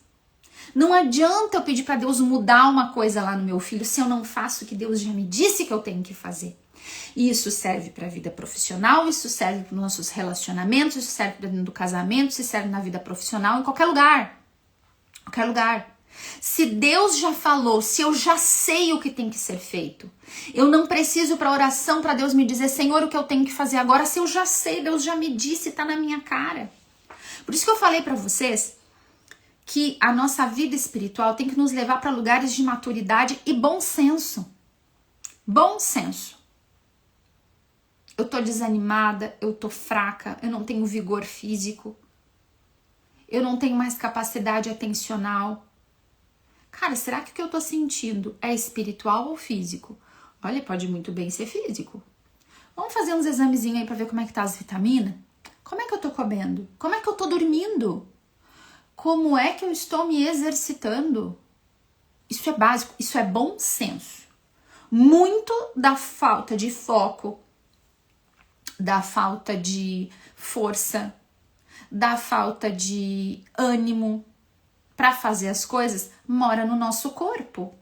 Não adianta eu pedir para Deus mudar uma coisa lá no meu filho se eu não faço o que Deus já me disse que eu tenho que fazer. E isso serve para a vida profissional, isso serve para os nossos relacionamentos, isso serve para dentro do casamento, isso serve na vida profissional, em qualquer lugar. Qualquer lugar. Se Deus já falou, se eu já sei o que tem que ser feito, eu não preciso para oração para Deus me dizer, Senhor, o que eu tenho que fazer agora, se eu já sei, Deus já me disse, tá na minha cara. Por isso que eu falei para vocês que a nossa vida espiritual tem que nos levar para lugares de maturidade e bom senso. Bom senso. Eu tô desanimada, eu tô fraca, eu não tenho vigor físico, eu não tenho mais capacidade atencional. Cara, será que o que eu tô sentindo é espiritual ou físico? Olha, pode muito bem ser físico. Vamos fazer uns examezinhos aí pra ver como é que tá as vitaminas? Como é que eu tô comendo? Como é que eu tô dormindo? Como é que eu estou me exercitando? Isso é básico, isso é bom senso. Muito da falta de foco, da falta de força, da falta de ânimo para fazer as coisas, mora no nosso corpo.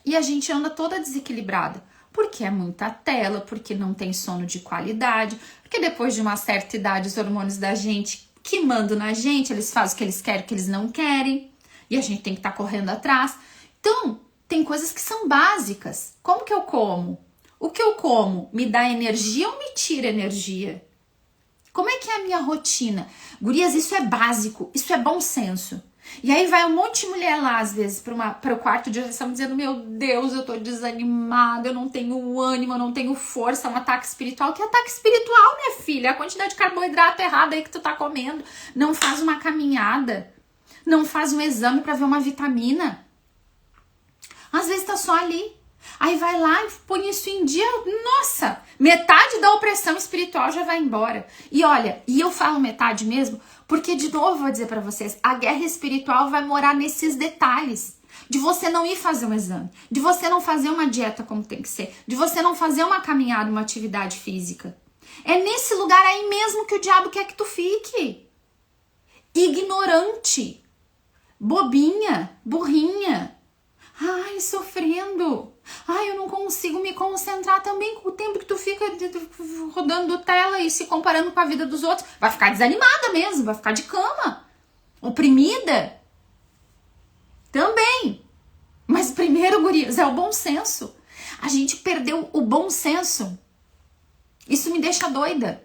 E a gente anda toda desequilibrada, porque é muita tela, porque não tem sono de qualidade, porque depois de uma certa idade os hormônios da gente que mandam na gente, eles fazem o que eles querem, o que eles não querem, e a gente tem que estar correndo atrás. Então, tem coisas que são básicas. Como que eu como? O que eu como me dá energia ou me tira energia? Como é que é a minha rotina? Gurias, isso é básico, isso é bom senso. E aí vai um monte de mulher lá, às vezes, para o quarto de oração, dizendo, meu Deus, eu tô desanimada, eu não tenho ânimo, eu não tenho força, é um ataque espiritual. Que ataque espiritual, minha filha? A quantidade de carboidrato errada aí que tu tá comendo. Não faz uma caminhada, não faz um exame para ver uma vitamina. Às vezes tá só ali. Aí vai lá e põe isso em dia, nossa, metade da opressão espiritual já vai embora. E olha, e eu falo metade mesmo, porque de novo vou dizer pra vocês, a guerra espiritual vai morar nesses detalhes. De você não ir fazer um exame, de você não fazer uma dieta como tem que ser, de você não fazer uma caminhada, uma atividade física. É nesse lugar aí mesmo que o diabo quer que tu fique. Ignorante, bobinha, burrinha. Ai, sofrendo. Ai, eu não consigo me concentrar também com o tempo que tu fica rodando tela e se comparando com a vida dos outros. Vai ficar desanimada mesmo, vai ficar de cama, oprimida. Também. Mas primeiro, gurias, é o bom senso. A gente perdeu o bom senso. Isso me deixa doida.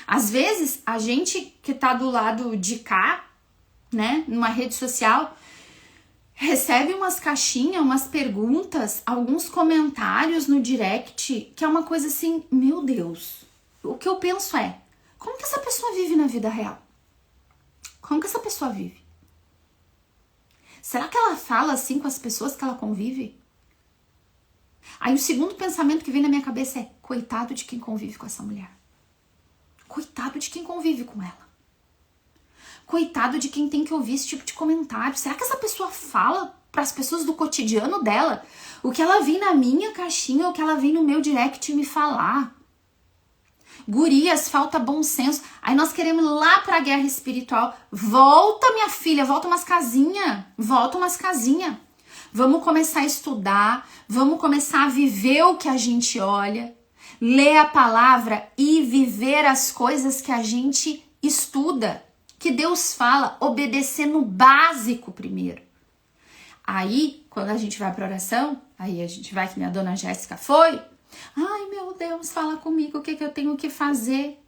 Às vezes, a gente que tá do lado de cá, né, numa rede social, recebe umas caixinhas, umas perguntas, alguns comentários no direct, que é uma coisa assim, meu Deus. O que eu penso é, como que essa pessoa vive na vida real? Como que essa pessoa vive? Será que ela fala assim com as pessoas que ela convive? Aí o segundo pensamento que vem na minha cabeça é, coitado de quem convive com essa mulher. Coitado de quem convive com ela. Coitado de quem tem que ouvir esse tipo de comentário. Será que essa pessoa fala para as pessoas do cotidiano dela o que ela vem na minha caixinha ou o que ela vem no meu direct me falar? Gurias, falta bom senso. Aí nós queremos ir lá pra guerra espiritual. Volta, minha filha, volta umas casinhas. Volta umas casinhas. Vamos começar a estudar, vamos começar a viver o que a gente olha, ler a palavra e viver as coisas que a gente estuda, que Deus fala, obedecer no básico primeiro. Aí, quando a gente vai para oração, aí a gente vai que minha dona Jéssica foi, ai meu Deus, fala comigo, o que eu tenho que fazer?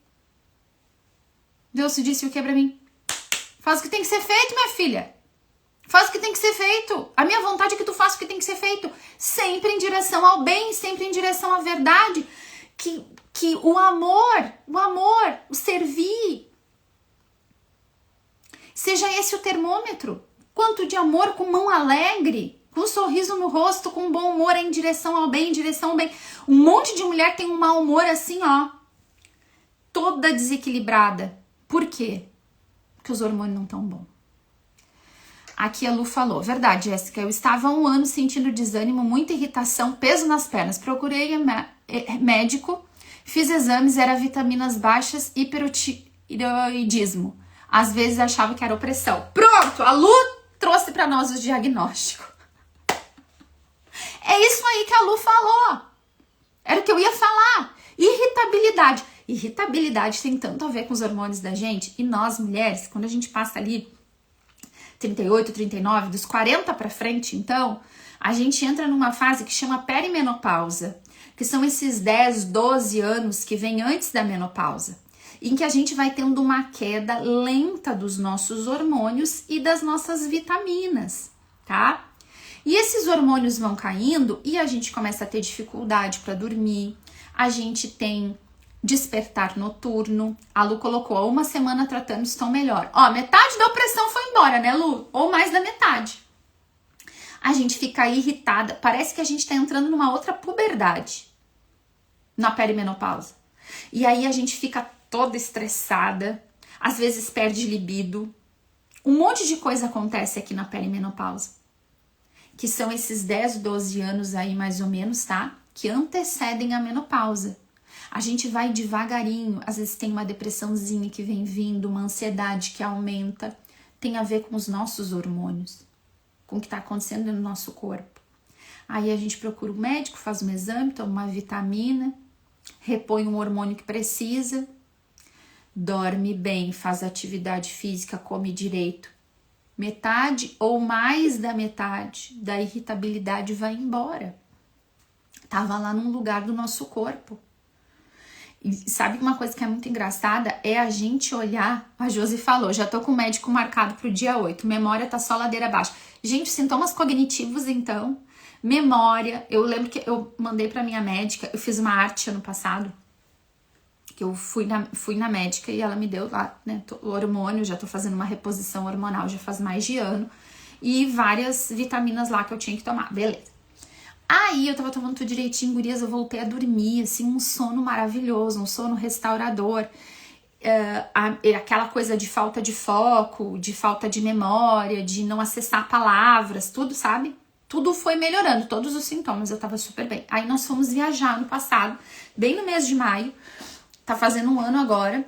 Deus disse o que para mim? Faz o que tem que ser feito, minha filha. Faz o que tem que ser feito. A minha vontade é que tu faça o que tem que ser feito. Sempre em direção ao bem, sempre em direção à verdade. Que o amor, o servir, seja esse o termômetro. Quanto de amor com mão alegre, com um sorriso no rosto, com bom humor em direção ao bem, em direção ao bem. Um monte de mulher tem um mau humor assim, ó, toda desequilibrada. Por quê? Porque os hormônios não estão bons. Aqui a Lu falou, verdade, Jéssica, eu estava há 1 ano sentindo desânimo, muita irritação, peso nas pernas. Procurei médico, fiz exames, era vitaminas baixas, hipertireoidismo. Às vezes achava que era opressão. Pronto, a Lu trouxe para nós o diagnóstico. É isso aí que a Lu falou. Era o que eu ia falar. Irritabilidade. Irritabilidade tem tanto a ver com os hormônios da gente. E nós, mulheres, quando a gente passa ali 38, 39, dos 40 para frente, então, a gente entra numa fase que chama perimenopausa, que são esses 10, 12 anos que vem antes da menopausa, em que a gente vai tendo uma queda lenta dos nossos hormônios e das nossas vitaminas, tá? E esses hormônios vão caindo e a gente começa a ter dificuldade para dormir, a gente tem despertar noturno. A Lu colocou, há 1 semana tratando, estão melhor. Ó, metade da opressão foi embora, né, Lu? Ou mais da metade. A gente fica irritada, parece que a gente tá entrando numa outra puberdade, na perimenopausa. E aí a gente fica toda estressada, às vezes perde libido. Um monte de coisa acontece aqui na perimenopausa, que são esses 10, 12 anos aí, mais ou menos, tá? Que antecedem a menopausa. A gente vai devagarinho, às vezes tem uma depressãozinha que vem vindo, uma ansiedade que aumenta, tem a ver com os nossos hormônios, com o que está acontecendo no nosso corpo. Aí a gente procura o médico, faz um exame, toma uma vitamina, repõe um hormônio que precisa, dorme bem, faz atividade física, come direito. Metade ou mais da metade da irritabilidade vai embora. Tava lá num lugar do nosso corpo. E sabe uma coisa que é muito engraçada? É a gente olhar, a Josi falou, já tô com o médico marcado pro dia 8, memória tá só ladeira abaixo. Gente, sintomas cognitivos então, memória, eu lembro que eu mandei pra minha médica, eu fiz uma arte ano passado, que eu fui na médica e ela me deu lá, né, o hormônio, já tô fazendo uma reposição hormonal já faz mais de ano, e várias vitaminas lá que eu tinha que tomar, beleza. Aí eu tava tomando tudo direitinho, gurias, eu voltei a dormir, assim, um sono maravilhoso, um sono restaurador. Aquela coisa de falta de foco, de falta de memória, de não acessar palavras, tudo, sabe? Tudo foi melhorando, todos os sintomas, eu tava super bem. Aí nós fomos viajar ano passado, bem no mês de maio, tá fazendo 1 ano agora.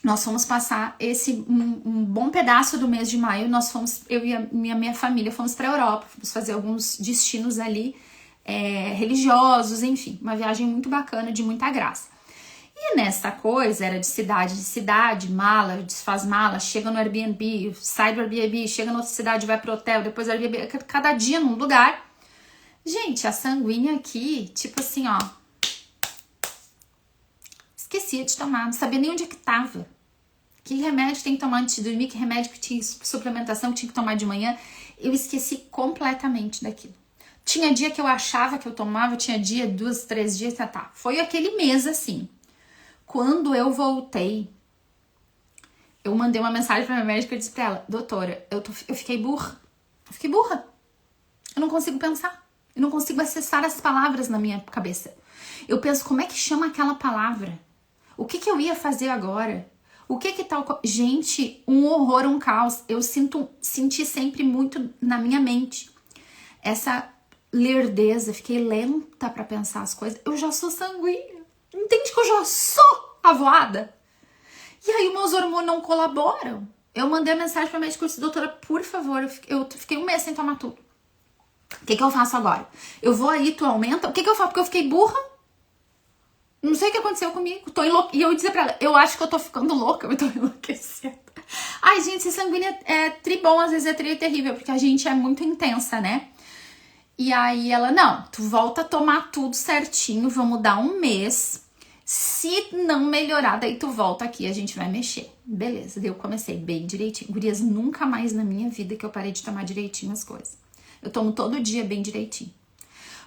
Nós fomos passar um bom pedaço do mês de maio, nós fomos, eu e a minha família fomos pra Europa, fomos fazer alguns destinos ali, religiosos, enfim, uma viagem muito bacana, de muita graça. E nessa coisa, era de cidade, mala, desfaz mala, chega no Airbnb, sai do Airbnb, chega na outra cidade, vai pro hotel, depois do Airbnb, cada dia num lugar. Gente, a sanguínea aqui, tipo assim, ó, esquecia de tomar, não sabia nem onde é que tava. Que remédio tem que tomar antes de dormir, que remédio que tinha suplementação que tinha que tomar de manhã. Eu esqueci completamente daquilo. Tinha dia que eu achava que eu tomava, tinha dia, 2, 3 dias, tá. Foi aquele mês assim. Quando eu voltei, eu mandei uma mensagem pra minha médica e disse pra ela, doutora, eu fiquei burra. Eu fiquei burra. Eu não consigo pensar. Eu não consigo acessar as palavras na minha cabeça. Eu penso, como é que chama aquela palavra? O que eu ia fazer agora? O que tal... Gente, um horror, um caos. Eu senti sempre muito na minha mente. Essa lerdeza, fiquei lenta pra pensar as coisas. Eu já sou sanguínea. Entende que eu já sou avoada? E aí meus hormônios não colaboram. Eu mandei a mensagem pra médica e disse, doutora, por favor, eu fiquei um mês sem tomar tudo. O que eu faço agora? Eu vou aí, tu aumenta? O que eu faço? Porque eu fiquei burra. Não sei o que aconteceu comigo. E eu disse pra ela, eu acho que eu tô ficando louca, eu tô enlouquecendo. Ai, gente, ser sanguínea é tribom, às vezes é terrível, porque a gente é muito intensa, né? E aí ela, não, tu volta a tomar tudo certinho, vamos dar um mês. Se não melhorar, daí tu volta aqui, a gente vai mexer. Beleza, daí eu comecei bem direitinho. Gurias, nunca mais na minha vida que eu parei de tomar direitinho as coisas. Eu tomo todo dia bem direitinho.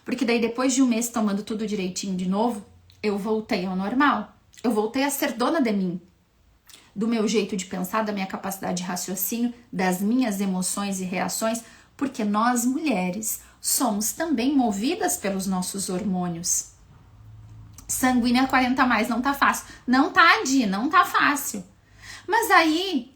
Porque daí depois de um mês tomando tudo direitinho de novo, eu voltei ao normal. Eu voltei a ser dona de mim. Do meu jeito de pensar, da minha capacidade de raciocínio, das minhas emoções e reações. Porque nós, mulheres, somos também movidas pelos nossos hormônios. Sanguínea 40 a mais não tá fácil. Não tá, Di, não tá fácil. Mas aí,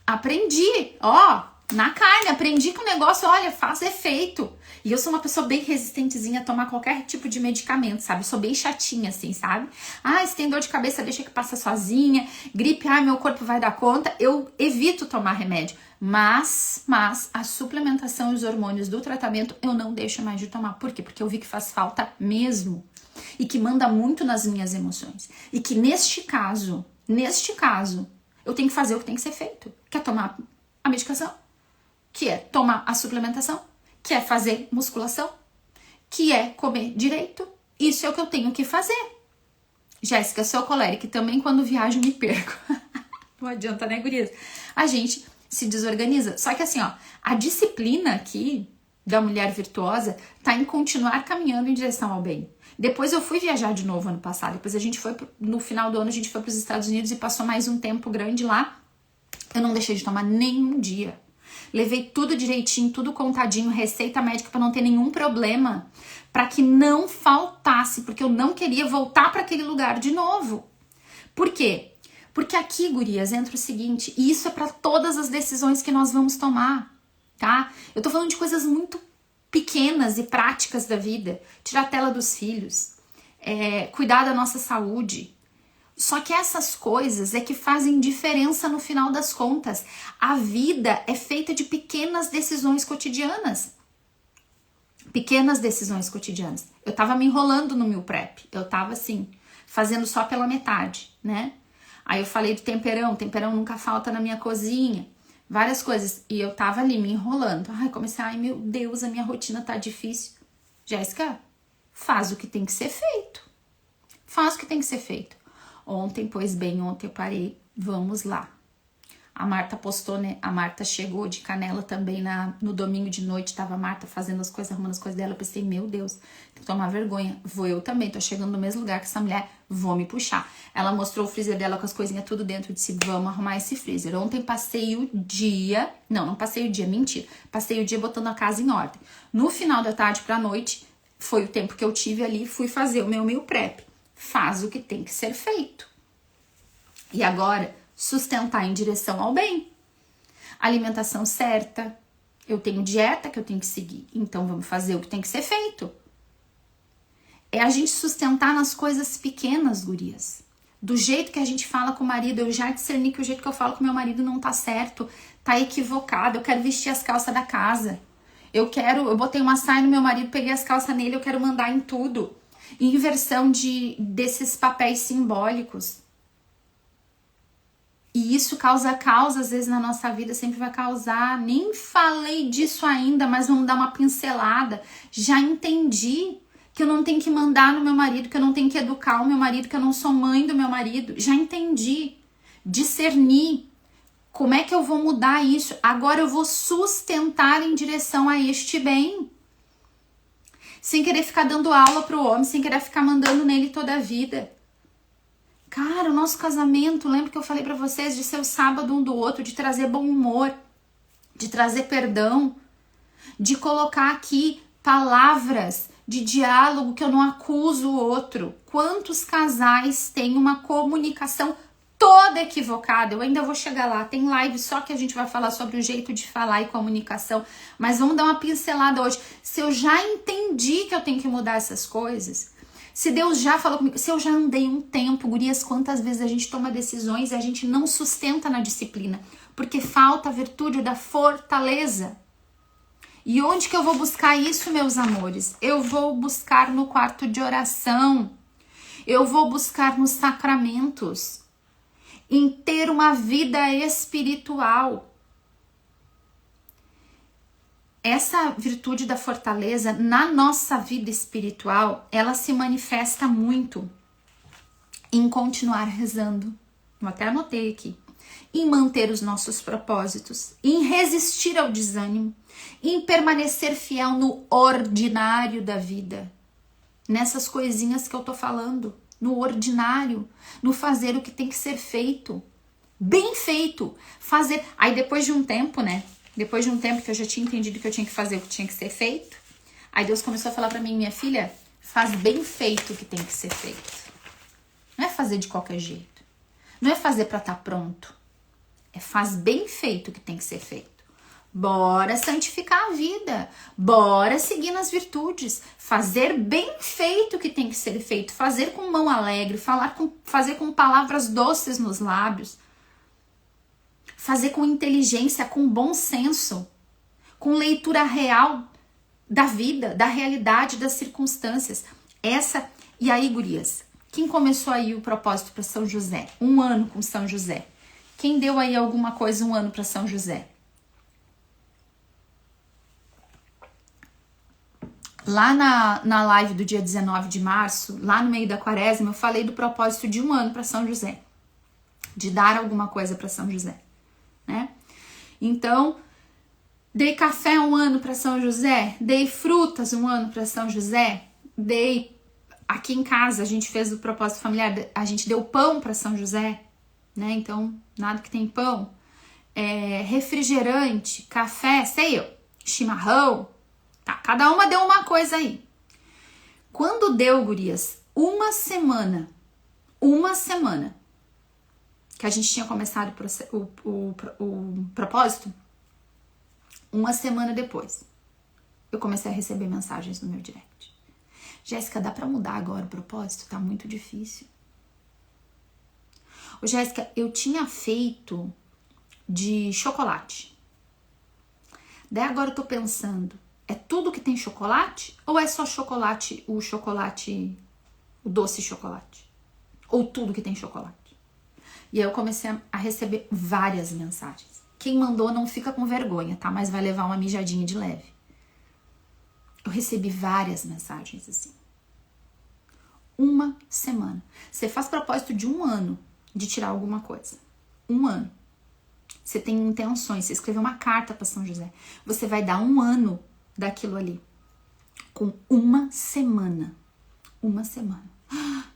aprendi, ó, na carne, aprendi que o negócio, olha, faz efeito. E eu sou uma pessoa bem resistentezinha a tomar qualquer tipo de medicamento, sabe? Eu sou bem chatinha, assim, sabe? Ah, se tem dor de cabeça, deixa que passa sozinha. Gripe, ai, meu corpo vai dar conta. Eu evito tomar remédio. Mas a suplementação e os hormônios do tratamento eu não deixo mais de tomar. Por quê? Porque eu vi que faz falta mesmo. E que manda muito nas minhas emoções. E que neste caso, eu tenho que fazer o que tem que ser feito. Que é tomar a medicação, que é tomar a suplementação, que é fazer musculação, que é comer direito. Isso é o que eu tenho que fazer. Jéssica, eu sou colérica e também quando viajo me perco. Não adianta, né, gurias? A gente se desorganiza. Só que assim, ó, a disciplina aqui da mulher virtuosa tá em continuar caminhando em direção ao bem. Depois eu fui viajar de novo ano passado. Depois a gente foi, no final do ano, a gente foi para os Estados Unidos e passou mais um tempo grande lá. Eu não deixei de tomar nenhum dia. Levei tudo direitinho, tudo contadinho, receita médica para não ter nenhum problema, para que não faltasse, porque eu não queria voltar para aquele lugar de novo. Por quê? Porque aqui, gurias, entra o seguinte, e isso é para todas as decisões que nós vamos tomar, tá? Eu tô falando de coisas muito pequenas e práticas da vida, tirar a tela dos filhos, cuidar da nossa saúde. Só que essas coisas é que fazem diferença no final das contas. A vida é feita de pequenas decisões cotidianas. Pequenas decisões cotidianas. Eu tava me enrolando no meu prep. Eu tava assim, fazendo só pela metade, né? Aí eu falei do temperão nunca falta na minha cozinha. Várias coisas. E eu tava ali me enrolando. Ai, meu Deus, a minha rotina tá difícil. Jéssica, faz o que tem que ser feito. Faz o que tem que ser feito. Ontem eu parei, vamos lá. A Marta postou, né? A Marta chegou de Canela também no domingo de noite, tava a Marta fazendo as coisas, arrumando as coisas dela. Eu pensei, meu Deus, tem que tomar vergonha. Vou eu também, tô chegando no mesmo lugar que essa mulher, vou me puxar. Ela mostrou o freezer dela com as coisinhas tudo dentro, disse, vamos arrumar esse freezer. Ontem passei o dia, não passei o dia, mentira. Passei o dia botando a casa em ordem. No final da tarde pra noite, foi o tempo que eu tive ali, fui fazer o meu meal prep. Faz o que tem que ser feito. E agora, sustentar em direção ao bem. Alimentação certa. Eu tenho dieta que eu tenho que seguir. Então, vamos fazer o que tem que ser feito. É a gente sustentar nas coisas pequenas, gurias. Do jeito que a gente fala com o marido, eu já discerni que o jeito que eu falo com meu marido não tá certo. Tá equivocado. Eu quero vestir as calças da casa. Eu botei uma saia no meu marido, peguei as calças nele, eu quero mandar em tudo. inversão desses papéis simbólicos. E isso causa, às vezes, na nossa vida, sempre vai causar. Nem falei disso ainda, mas vamos dar uma pincelada. Já entendi que eu não tenho que mandar no meu marido, que eu não tenho que educar o meu marido, que eu não sou mãe do meu marido. Já entendi. Discerni. Como é que eu vou mudar isso? Agora eu vou sustentar em direção a este bem. Sem querer ficar dando aula pro homem, sem querer ficar mandando nele toda a vida. Cara, o nosso casamento, lembra que eu falei pra vocês de ser o sábado um do outro, de trazer bom humor, de trazer perdão, de colocar aqui palavras de diálogo que eu não acuso o outro. Quantos casais têm uma comunicação toda equivocada? Eu ainda vou chegar lá, tem live só que a gente vai falar sobre o jeito de falar e comunicação, mas vamos dar uma pincelada hoje. Se eu já entendi que eu tenho que mudar essas coisas, se Deus já falou comigo, se eu já andei um tempo, gurias, quantas vezes a gente toma decisões e a gente não sustenta na disciplina, porque falta a virtude da fortaleza. E onde que eu vou buscar isso, meus amores? Eu vou buscar no quarto de oração, eu vou buscar nos sacramentos, em ter uma vida espiritual. Essa virtude da fortaleza na nossa vida espiritual, ela se manifesta muito em continuar rezando. Eu até anotei aqui. Em manter os nossos propósitos, em resistir ao desânimo, em permanecer fiel no ordinário da vida. Nessas coisinhas que eu tô falando, no ordinário, no fazer o que tem que ser feito. Bem feito. Fazer. Aí depois de um tempo, né? Depois de um tempo que eu já tinha entendido que eu tinha que fazer o que tinha que ser feito, aí Deus começou a falar pra mim, minha filha, faz bem feito o que tem que ser feito. Não é fazer de qualquer jeito. Não é fazer pra estar pronto. É faz bem feito o que tem que ser feito. Bora santificar a vida. Bora seguir nas virtudes. Fazer bem feito o que tem que ser feito. Fazer com mão alegre. Fazer com palavras doces nos lábios. Fazer com inteligência, com bom senso, com leitura real da vida, da realidade, das circunstâncias. E aí, gurias, quem começou aí o propósito para São José? 1 ano com São José. Quem deu aí alguma coisa 1 ano para São José? Lá na live do dia 19 de março, lá no meio da quaresma, eu falei do propósito de 1 ano para São José. De dar alguma coisa para São José. Né? Então, dei café 1 ano para São José, dei frutas 1 ano para São José, dei aqui em casa, a gente fez o propósito familiar, a gente deu pão para São José, né? Então, nada que tem pão, refrigerante, café, sei eu, chimarrão, tá? Cada uma deu uma coisa aí. Quando deu, gurias, uma semana que a gente tinha começado o propósito, 1 semana depois, eu comecei a receber mensagens no meu direct. Jéssica, dá pra mudar agora o propósito? Tá muito difícil. Ô, Jéssica, eu tinha feito de chocolate. Daí agora eu tô pensando, é tudo que tem chocolate? Ou é só chocolate, o doce chocolate? Ou tudo que tem chocolate? E aí eu comecei a receber várias mensagens. Quem mandou não fica com vergonha, tá? Mas vai levar uma mijadinha de leve. Eu recebi várias mensagens assim. 1 semana. Você faz propósito de 1 ano de tirar alguma coisa. 1 ano. Você tem intenções, você escreveu uma carta para São José. Você vai dar 1 ano daquilo ali. Com 1 semana. 1 semana.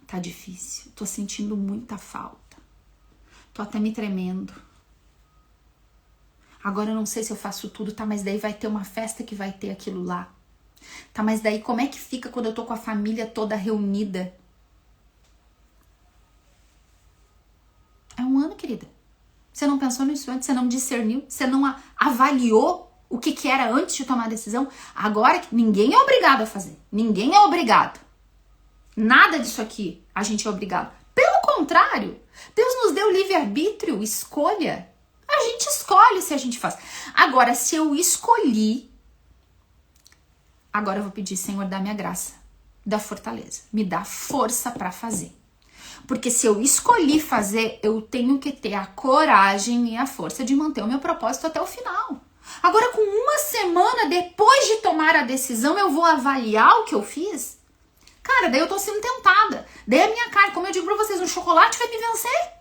Tá difícil. Tô sentindo muita falta. Tô até me tremendo. Agora eu não sei se eu faço tudo, tá? Mas daí vai ter uma festa que vai ter aquilo lá. Tá, mas daí como é que fica quando eu tô com a família toda reunida? É 1 ano, querida. Você não pensou nisso antes? Você não discerniu? Você não avaliou o que era antes de tomar a decisão? Agora, ninguém é obrigado a fazer. Ninguém é obrigado. Nada disso aqui a gente é obrigado. Pelo contrário, Deus nos deu livre-arbítrio, escolha. A gente escolhe se a gente faz. Agora, se eu escolhi, agora eu vou pedir, Senhor, dá-me a graça da fortaleza, me dá força para fazer. Porque se eu escolhi fazer, eu tenho que ter a coragem e a força de manter o meu propósito até o final. Agora, com uma semana depois de tomar a decisão, eu vou avaliar o que eu fiz? Cara, daí eu tô sendo tentada. Daí a minha carne, como eu digo pra vocês, um chocolate vai me vencer.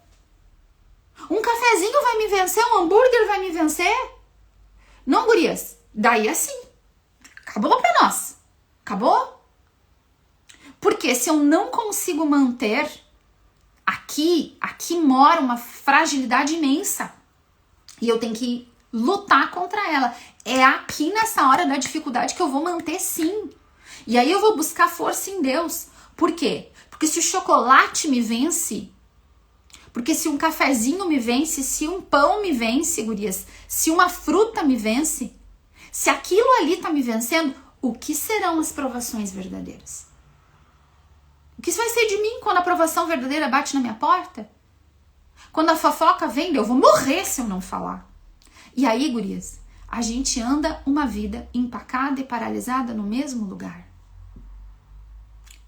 Um cafezinho vai me vencer, um hambúrguer vai me vencer. Não, gurias. Daí assim. Acabou pra nós. Acabou? Porque se eu não consigo manter, aqui mora uma fragilidade imensa. E eu tenho que lutar contra ela. É aqui nessa hora da dificuldade que eu vou manter, sim. E aí eu vou buscar força em Deus. Por quê? Porque se o chocolate me vence, porque se um cafezinho me vence, se um pão me vence, gurias, se uma fruta me vence, se aquilo ali tá me vencendo, o que serão as provações verdadeiras? O que vai ser de mim quando a provação verdadeira bate na minha porta? Quando a fofoca vem, eu vou morrer se eu não falar. E aí, gurias, a gente anda uma vida empacada e paralisada no mesmo lugar.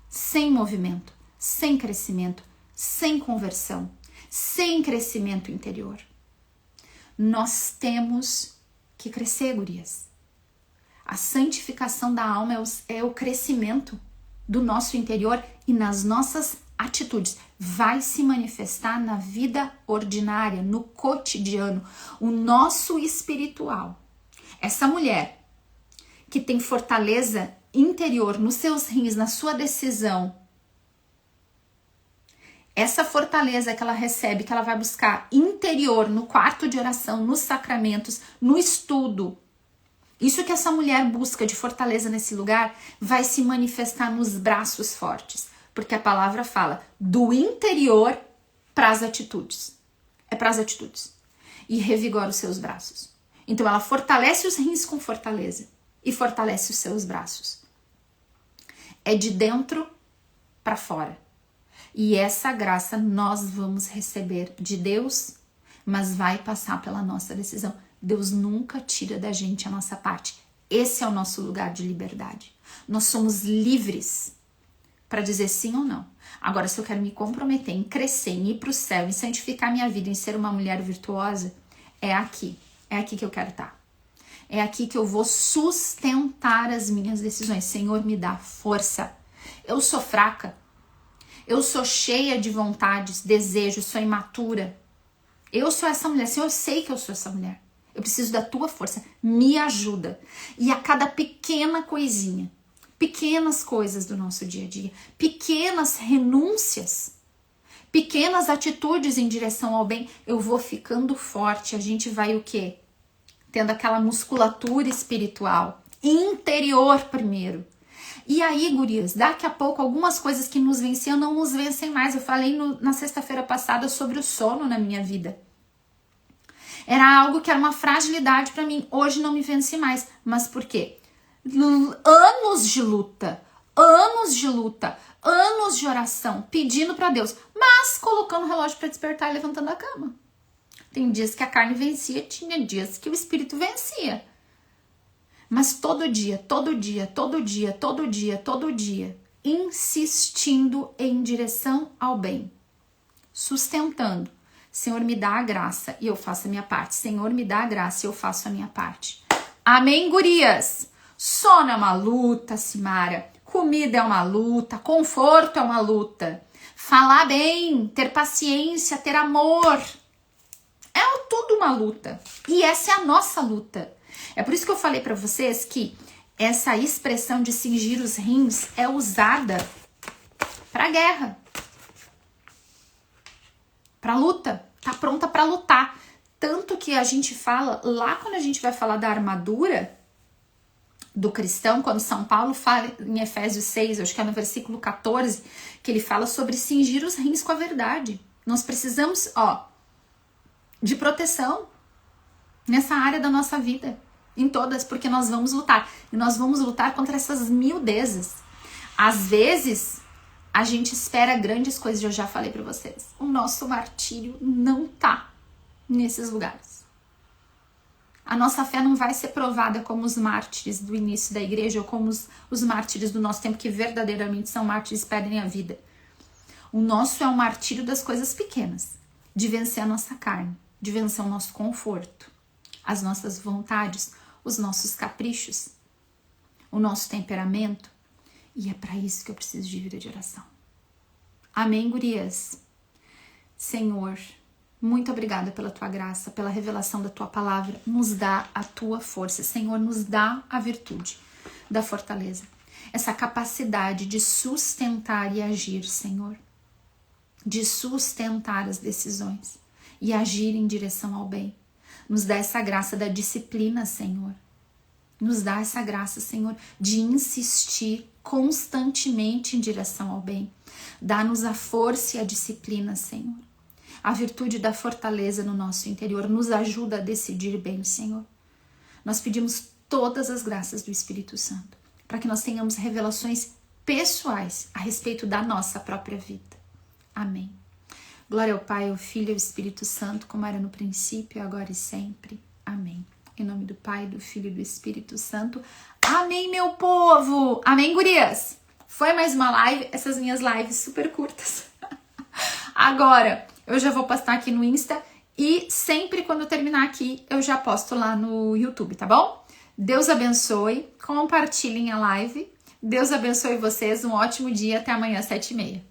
Sem movimento, sem crescimento, sem conversão, sem crescimento interior. Nós temos que crescer, gurias. A santificação da alma é o crescimento do nosso interior e nas nossas atitudes. Vai se manifestar na vida ordinária, no cotidiano, o nosso espiritual. Essa mulher que tem fortaleza interior nos seus rins, na sua decisão, essa fortaleza que ela recebe, que ela vai buscar interior, no quarto de oração, nos sacramentos, no estudo, isso que essa mulher busca de fortaleza nesse lugar vai se manifestar nos braços fortes. Porque a palavra fala do interior para as atitudes. É para as atitudes. E revigora os seus braços. Então ela fortalece os rins com fortaleza. E fortalece os seus braços. É de dentro para fora. E essa graça nós vamos receber de Deus, mas vai passar pela nossa decisão. Deus nunca tira da gente a nossa parte. Esse é o nosso lugar de liberdade. Nós somos livres para dizer sim ou não. Agora, se eu quero me comprometer em crescer, em ir para o céu, em santificar minha vida, em ser uma mulher virtuosa, é aqui que eu quero estar. É aqui que eu vou sustentar as minhas decisões. Senhor, me dá força. Eu sou fraca. Eu sou cheia de vontades, desejos, sou imatura. Eu sou essa mulher. Senhor, eu sei que eu sou essa mulher. Eu preciso da tua força. Me ajuda. E a cada pequena coisinha, pequenas coisas do nosso dia a dia, pequenas renúncias, pequenas atitudes em direção ao bem, eu vou ficando forte. A gente vai o quê? Tendo aquela musculatura espiritual, interior primeiro. E aí, gurias, daqui a pouco algumas coisas que nos venciam não nos vencem mais. Eu falei na sexta-feira passada sobre o sono na minha vida. Era algo que era uma fragilidade para mim. Hoje não me vence mais. Mas por quê? Anos de luta, anos de oração, pedindo para Deus, mas colocando o relógio para despertar e levantando a cama. Tem dias que a carne vencia, tinha dias que o espírito vencia. Mas todo dia, insistindo em direção ao bem, sustentando. Senhor, me dá a graça e eu faço a minha parte. Senhor, me dá a graça e eu faço a minha parte. Amém, gurias? Sono é uma luta, Simara. Comida é uma luta. Conforto é uma luta. Falar bem, ter paciência, ter amor. É tudo uma luta. E essa é a nossa luta. É por isso que eu falei para vocês que essa expressão de cingir os rins é usada para guerra. Para luta. Tá pronta para lutar. Tanto que a gente fala, lá quando a gente vai falar da armadura do cristão, quando São Paulo fala em Efésios 6, acho que é no versículo 14, que ele fala sobre cingir os rins com a verdade. Nós precisamos, de proteção nessa área da nossa vida, em todas, porque nós vamos lutar. E nós vamos lutar contra essas miudezas. Às vezes, a gente espera grandes coisas, eu já falei pra vocês. O nosso martírio não tá nesses lugares. A nossa fé não vai ser provada como os mártires do início da igreja ou como os mártires do nosso tempo, que verdadeiramente são mártires e perdem a vida. O nosso é um martírio das coisas pequenas, de vencer a nossa carne, de vencer o nosso conforto, as nossas vontades, os nossos caprichos, o nosso temperamento. E é para isso que eu preciso de vida de oração. Amém, gurias? Senhor, muito obrigada pela tua graça, pela revelação da tua palavra. Nos dá a tua força. Senhor, nos dá a virtude da fortaleza. Essa capacidade de sustentar e agir, Senhor. De sustentar as decisões e agir em direção ao bem. Nos dá essa graça da disciplina, Senhor. Nos dá essa graça, Senhor, de insistir constantemente em direção ao bem. Dá-nos a força e a disciplina, Senhor. A virtude da fortaleza no nosso interior nos ajuda a decidir bem, Senhor. Nós pedimos todas as graças do Espírito Santo para que nós tenhamos revelações pessoais a respeito da nossa própria vida. Amém. Glória ao Pai, ao Filho e ao Espírito Santo, como era no princípio, agora e sempre. Amém. Em nome do Pai, do Filho e do Espírito Santo. Amém, meu povo! Amém, gurias! Foi mais uma live, essas minhas lives super curtas. Agora, eu já vou postar aqui no Insta e sempre quando eu terminar aqui, eu já posto lá no YouTube, tá bom? Deus abençoe, compartilhem a live. Deus abençoe vocês, um ótimo dia, até amanhã às 7h30.